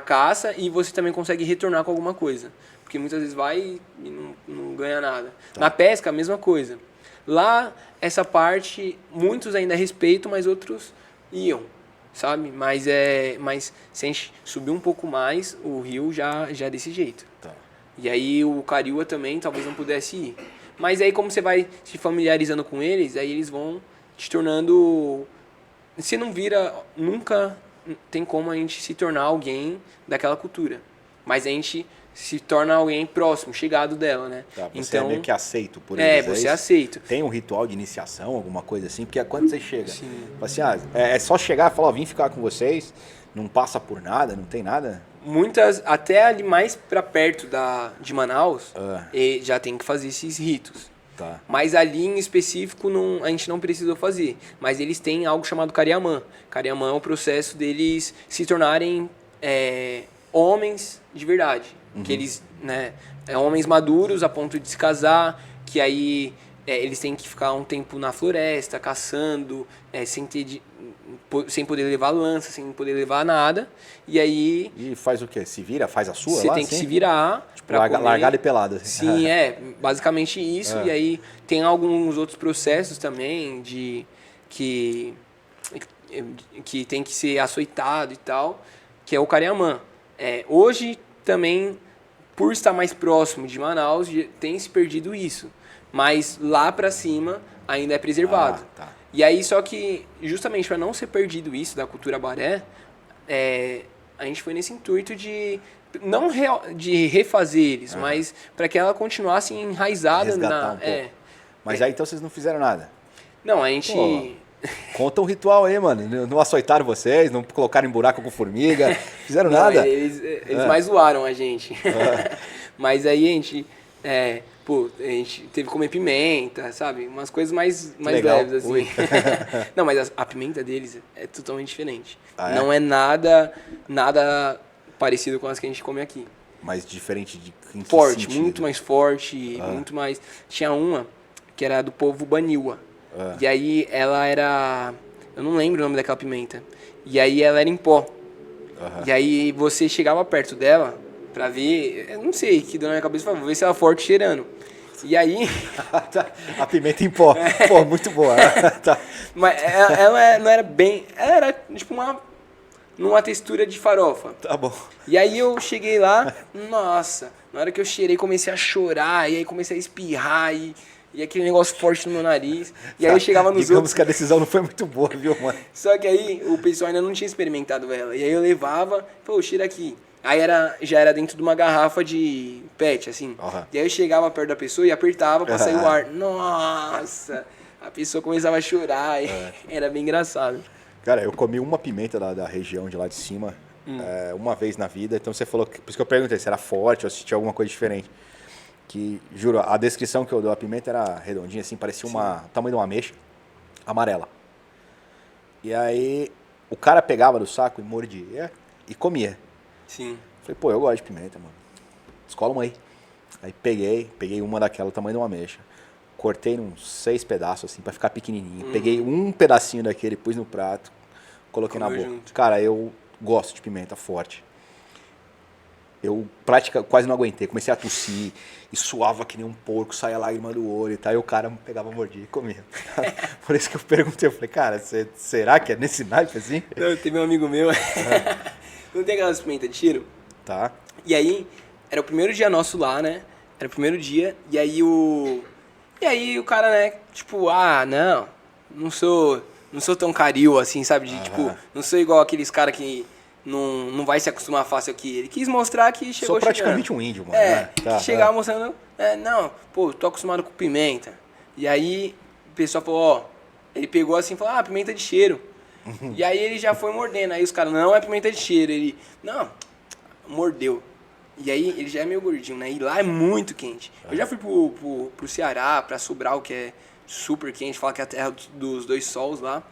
caça e você também consegue retornar com alguma coisa. Porque muitas vezes vai e não ganha nada. Na pesca, a mesma coisa. Lá, essa parte, muitos ainda respeitam, mas outros iam, sabe? Mas se a gente subir um pouco mais, o rio já é desse jeito. E aí o Cariúa também talvez não pudesse ir. Mas aí como você vai se familiarizando com eles, aí eles vão te tornando... Você não vira... Nunca tem como a gente se tornar alguém daquela cultura. Mas a gente se torna alguém próximo, chegado dela, né? Você é meio que aceito por eles. Você é aceito. Tem um ritual de iniciação, alguma coisa assim? Porque quando você chega, fala assim, é só chegar e falar, vim ficar com vocês, não passa por nada, não tem nada? Muitas, até ali mais pra perto de Manaus, já tem que fazer esses ritos. Mas ali em específico a gente não precisou fazer. Mas eles têm algo chamado Cariamã. Cariamã é o processo deles se tornarem homens de verdade. Que eles, né, homens maduros a ponto de se casar, que aí eles têm que ficar um tempo na floresta, caçando, sem ter sem poder levar lança, sem poder levar nada. E aí E faz o quê? Se vira? Faz a sua você lá? tem que assim? se virar pra comer. Largada e pelada. Assim. Sim, basicamente isso. E aí tem alguns outros processos também que tem que ser açoitado e tal, que é o cariamã. Hoje também, por estar mais próximo de Manaus, tem se perdido isso. Mas lá pra cima ainda é preservado. Tá. E aí, só que, justamente para não ser perdido isso da cultura baré, a gente foi nesse intuito de não de refazer eles, mas para que ela continuasse enraizada Resgatar um pouco. Mas aí então vocês não fizeram nada. Não, a gente... Pô, conta um ritual aí, mano. Não açoitaram vocês, não colocaram em buraco com formiga, fizeram Não, nada. Eles mais zoaram a gente. Mas aí a gente... a gente teve que comer pimenta, sabe? Umas coisas mais legal. leves, assim. Ui. Não, mas a pimenta deles é totalmente diferente. Ah, é? Não é nada parecido com as que a gente come aqui. Mas diferente de em que Forte, sentido? muito mais forte, muito mais... Tinha uma que era do povo Baniwa. E aí ela era... Eu não lembro o nome daquela pimenta. E aí ela era em pó. E aí você chegava perto dela pra ver... Eu não sei, que deu na minha cabeça, vou ver se ela é forte cheirando. E aí... A pimenta em pó. Pô, muito boa. Tá. Mas ela não era bem... Ela era tipo numa textura de farofa. Tá bom. E aí eu cheguei lá, nossa, na hora que eu cheirei comecei a chorar, e aí comecei a espirrar, e aquele negócio forte no meu nariz. E aí eu chegava nos Digamos outros... que a decisão não foi muito boa, viu, mano? Só que aí o pessoal ainda não tinha experimentado ela. E aí eu levava, falou, cheira aqui. Aí já era dentro de uma garrafa de PET, assim. E aí eu chegava perto da pessoa e apertava pra sair o ar. Nossa! A pessoa começava a chorar, era bem engraçado. Cara, eu comi uma pimenta da região de lá de cima, uma vez na vida. Então você falou, por isso que eu perguntei se era forte ou se tinha alguma coisa diferente. Que, juro, a descrição que eu dou, a pimenta era redondinha, assim, parecia o tamanho de uma ameixa, amarela. E aí, o cara pegava do saco e mordia e comia. Sim. Falei, pô, eu gosto de pimenta, mano. Escola uma aí. Aí peguei uma daquela, tamanho de uma ameixa. Cortei uns 6 pedaços, assim, pra ficar pequenininho. Peguei um pedacinho daquele, pus no prato, coloquei na boca. Junto. Cara, eu gosto de pimenta forte. Eu quase não aguentei, comecei a tossir e suava que nem um porco, saía lágrima do olho e tal, e o cara pegava, mordia e comia. Por isso que eu perguntei, eu falei, cara, será que é nesse naipe assim? Não, teve um amigo meu, não tem aquelas pimentas de cheiro? Tá. E aí, era o primeiro dia nosso lá, né? Era o primeiro dia, e aí o cara, né, tipo, não sou tão caril assim, sabe? Tipo, não sou igual aqueles caras que não vai se acostumar fácil aqui. Ele quis mostrar que chegou Sou praticamente chegando. um índio, mano. Tá, que chegava mostrando, tô acostumado com pimenta. E aí, o pessoal falou, ele pegou assim e falou, pimenta de cheiro. E aí ele já foi mordendo. Aí os caras, não é pimenta de cheiro. Ele, não, mordeu. E aí ele já é meio gordinho, né? E lá é muito quente. Eu já fui pro Ceará, pra Sobral, que é super quente. Fala que é a terra dos 2 sols lá.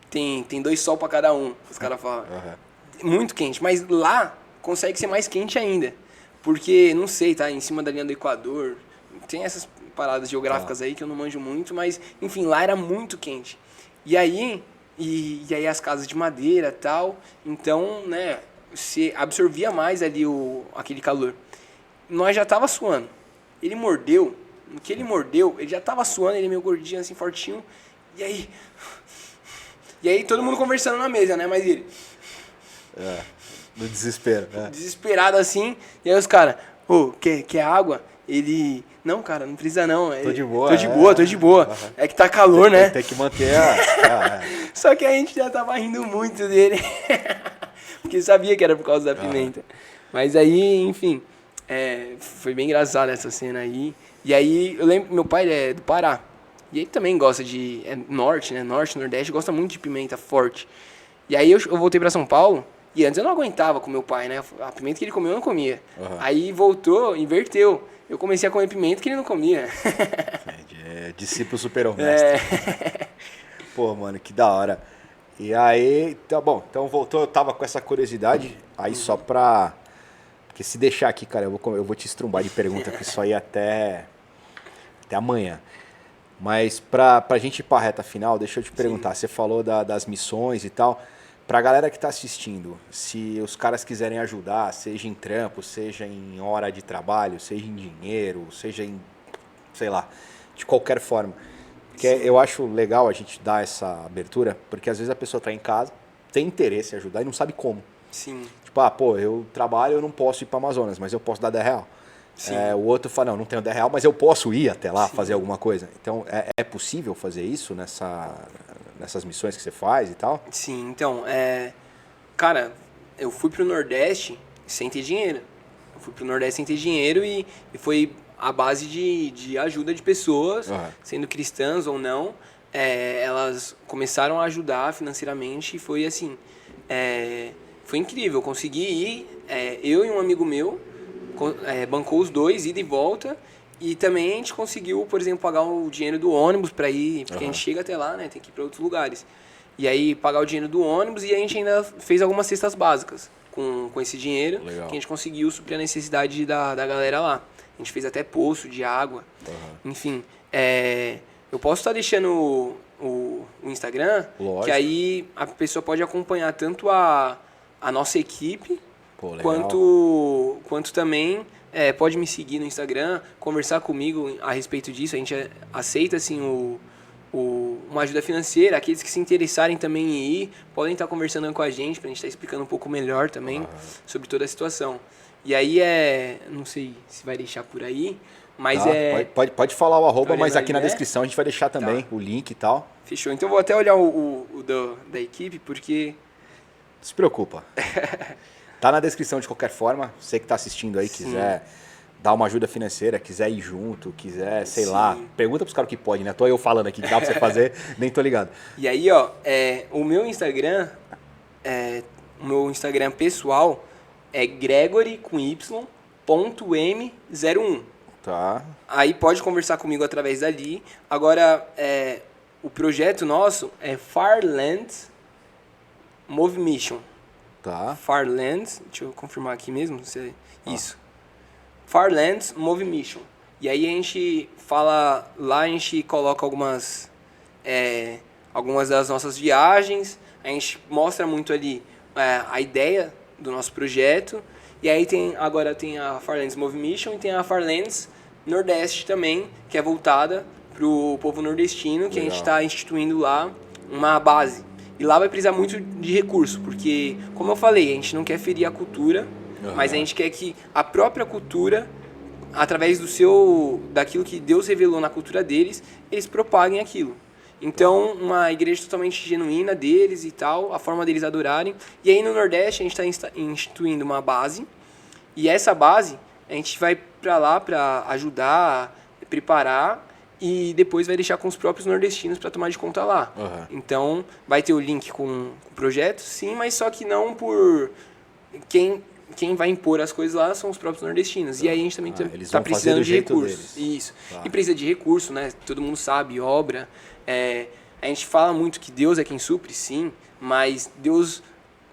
Tem 2 sol pra cada um, os caras falam. Muito quente, mas lá consegue ser mais quente ainda. Porque, não sei, tá em cima da linha do Equador. Tem essas paradas geográficas aí que eu não manjo muito, mas, enfim, lá era muito quente. E aí as casas de madeira e tal, então, né, se absorvia mais ali aquele calor. Nós já tava suando. Ele mordeu, no que ele mordeu, ele já tava suando, ele meio gordinho, assim, fortinho. E aí todo mundo conversando na mesa, né, mas ele... No desespero, né? Desesperado assim, e aí os caras, quer água? Ele, não, cara, não precisa não. Tô de boa. Tô de boa. É que tá calor, né? Tem que manter Só que a gente já tava rindo muito dele, porque sabia que era por causa da pimenta. Mas aí, enfim, foi bem engraçado essa cena aí. E aí, eu lembro, meu pai é do Pará, e ele também gosta de, norte, né? Norte, Nordeste, gosta muito de pimenta forte. E aí eu voltei pra São Paulo, e antes eu não aguentava com meu pai, né? A pimenta que ele comia eu não comia. Aí voltou, inverteu. Eu comecei a comer pimenta que ele não comia. Discípulo super honesto. Pô, mano, que da hora. E aí, tá bom, então voltou, eu tava com essa curiosidade, aí só pra... Porque se deixar aqui, cara, eu vou te estrumbar de pergunta, que isso aí até amanhã. Mas pra gente ir pra reta final, deixa eu te perguntar. Você falou das missões e tal. Pra galera que tá assistindo, se os caras quiserem ajudar, seja em trampo, seja em hora de trabalho, seja em dinheiro, seja em, sei lá, de qualquer forma. Porque eu acho legal a gente dar essa abertura, porque às vezes a pessoa tá em casa, tem interesse em ajudar e não sabe como. Sim. Tipo, pô, eu trabalho, eu não posso ir pra Amazonas, mas eu posso dar R$10. O outro fala, não tenho R$10, mas eu posso ir até lá fazer alguma coisa. Então, é possível fazer isso nessas missões que você faz e tal? Sim, então, cara, eu fui pro Nordeste sem ter dinheiro. Eu fui pro Nordeste sem ter dinheiro e foi a base de ajuda de pessoas, sendo cristãs ou não. Elas começaram a ajudar financeiramente e foi assim, foi incrível. Eu consegui ir, eu e um amigo meu, bancou os dois, ida e volta. E também a gente conseguiu, por exemplo, pagar o dinheiro do ônibus para ir, porque a gente chega até lá, né, tem que ir para outros lugares. E aí pagar o dinheiro do ônibus e a gente ainda fez algumas cestas básicas com esse dinheiro. Legal. Que a gente conseguiu suprir a necessidade da galera lá. A gente fez até poço de água. Enfim, eu posso estar deixando o Instagram, lógico, que aí a pessoa pode acompanhar tanto a nossa equipe, quanto também pode me seguir no Instagram, conversar comigo a respeito disso. A gente aceita assim uma ajuda financeira. Aqueles que se interessarem também em ir podem estar conversando com a gente pra gente estar explicando um pouco melhor também sobre toda a situação. E aí não sei se vai deixar por aí, mas pode falar o arroba, mas aqui na descrição a gente vai deixar também o link e tal. Fechou. Então eu vou até olhar o da equipe, porque... Não se preocupa. Tá na descrição de qualquer forma. Você que tá assistindo aí, quiser dar uma ajuda financeira, quiser ir junto, quiser, sei lá, pergunta pros caras o que pode, né? Tô eu falando aqui que dá pra você fazer, nem tô ligado. E aí, o meu Instagram pessoal é gregory.m01. Tá. Aí pode conversar comigo através dali. Agora, o projeto nosso é Farland Move Mission. Tá. Farland, deixa eu confirmar aqui mesmo. Isso. Farland Move Mission. E aí a gente fala, lá a gente coloca algumas das nossas viagens, a gente mostra muito ali a ideia do nosso projeto. E aí agora tem a Farlands Move Mission e tem a Farlands Nordeste também, que é voltada para o povo nordestino, que a gente está instituindo lá uma base. E lá vai precisar muito de recurso, porque, como eu falei, a gente não quer ferir a cultura, mas a gente quer que a própria cultura, através daquilo que Deus revelou na cultura deles, eles propaguem aquilo. Então, uma igreja totalmente genuína deles e tal, a forma deles adorarem. E aí no Nordeste a gente está instituindo uma base, e essa base a gente vai para lá para ajudar, preparar, e depois vai deixar com os próprios nordestinos para tomar de conta lá. Então, vai ter o link com o projeto, sim, mas só que não por... Quem vai impor as coisas lá são os próprios nordestinos. E aí a gente também está precisando de recursos. Isso. E precisa de recurso, né? Todo mundo sabe, obra. A gente fala muito que Deus é quem supre, sim, mas Deus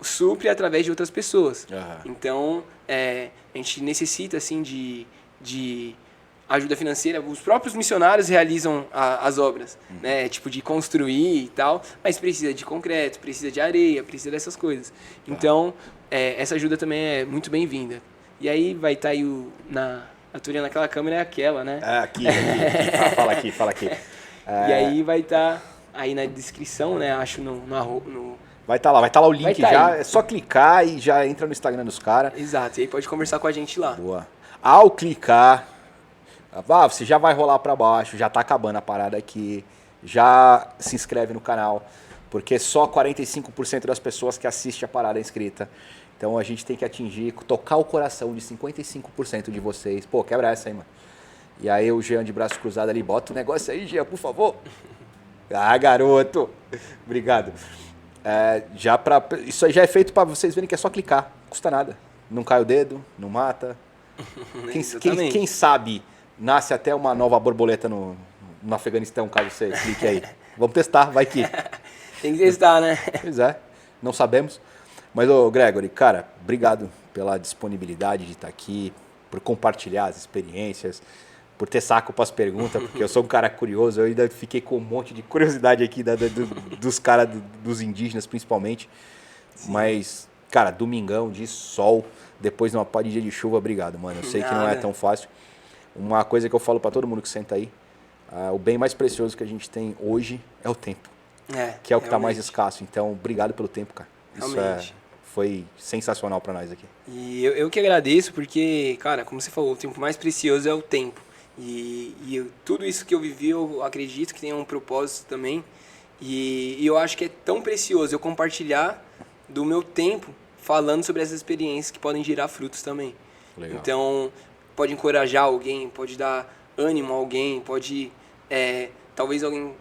supre através de outras pessoas. Então, a gente necessita, assim, de ajuda financeira. Os próprios missionários realizam as obras, né? Tipo, de construir e tal, mas precisa de concreto, precisa de areia, precisa dessas coisas. Então, essa ajuda também é muito bem-vinda. E aí vai estar aí a Turinha naquela câmera, é aquela, né? Aqui. Fala aqui. E aí vai estar aí na descrição, né? Acho no Vai estar lá o link já. É só clicar e já entra no Instagram dos caras. Exato, e aí pode conversar com a gente lá. Boa. Ao clicar, você já vai rolar para baixo, já tá acabando a parada aqui. Já se inscreve no canal, porque só 45% das pessoas que assistem a parada é inscrita. Então a gente tem que tocar o coração de 55% de vocês. Pô, quebra essa aí, mano. E aí o Jean de braço cruzado ali, bota o negócio aí, Jean, por favor. Ah, garoto. Obrigado. Isso aí já é feito para vocês verem que é só clicar. Não custa nada. Não cai o dedo, não mata. Quem sabe nasce até uma nova borboleta no Afeganistão, caso você clique aí. Vamos testar, vai que. Tem que testar, né? Pois é, não sabemos. Mas, ô Gregory, cara, obrigado pela disponibilidade de estar aqui, por compartilhar as experiências, por ter saco para as perguntas, porque eu sou um cara curioso, eu ainda fiquei com um monte de curiosidade aqui dos caras, dos indígenas principalmente. Sim. Mas, cara, domingão de sol, depois de uma pá de dia de chuva, obrigado, mano. Eu sei que não é tão fácil. Uma coisa que eu falo para todo mundo que senta aí, o bem mais precioso que a gente tem hoje é o tempo. Que é o que está mais escasso. Então, obrigado pelo tempo, cara. Isso foi sensacional para nós aqui. E eu que agradeço, porque, cara, como você falou, o tempo mais precioso é o tempo. E tudo isso que eu vivi, eu acredito que tem um propósito também. E eu acho que é tão precioso eu compartilhar do meu tempo falando sobre essas experiências que podem gerar frutos também. Legal. Então, pode encorajar alguém, pode dar ânimo a alguém, pode, talvez alguém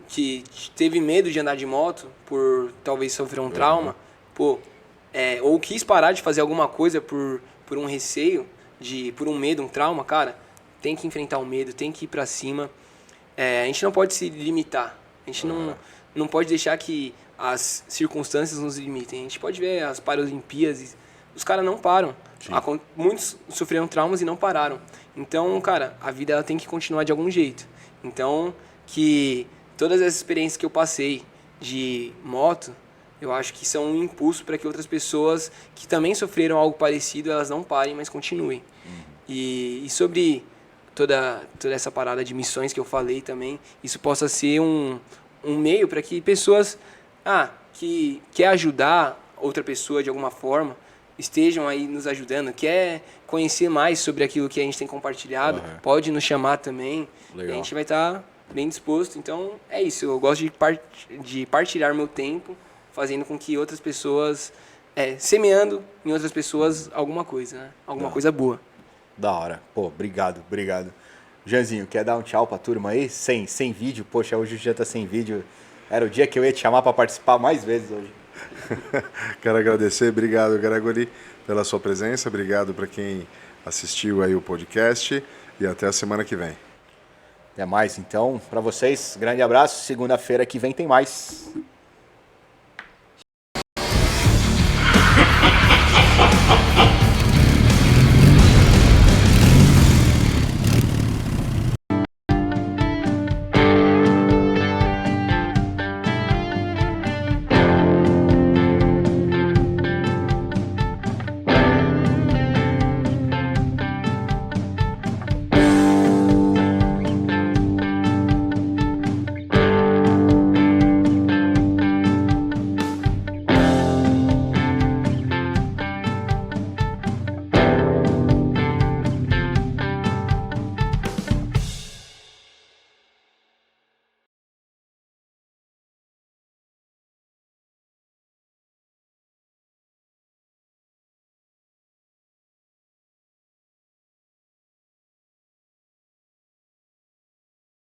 que teve medo de andar de moto por talvez sofrer um trauma, ou quis parar de fazer alguma coisa por um receio, por um medo, um trauma, cara, tem que enfrentar o medo, tem que ir pra cima. A gente não pode se limitar, a gente não pode deixar que as circunstâncias nos limitem. A gente pode ver as Paralimpíadas, os caras não param. Muitos sofreram traumas e não pararam. Então, cara, a vida ela tem que continuar de algum jeito. Então, que todas essas experiências que eu passei de moto, eu acho que são um impulso para que outras pessoas que também sofreram algo parecido, elas não parem, mas continuem. E sobre toda essa parada de missões que eu falei também, isso possa ser um meio para que pessoas que quer ajudar outra pessoa de alguma forma, estejam aí nos ajudando, quer conhecer mais sobre aquilo que a gente tem compartilhado, pode nos chamar também. Legal. E a gente vai estar bem disposto. Então, é isso. Eu gosto de partilhar meu tempo, fazendo com que outras pessoas, semeando em outras pessoas alguma coisa, né? Alguma coisa boa. Da hora. Pô, obrigado. Janzinho, quer dar um tchau pra turma aí? Sem vídeo? Poxa, hoje o dia tá sem vídeo. Era o dia que eu ia te chamar pra participar mais vezes hoje. Quero agradecer, obrigado, Gregory, pela sua presença, obrigado para quem assistiu aí o podcast e até a semana que vem. Até mais, então, para vocês, grande abraço, segunda-feira que vem tem mais.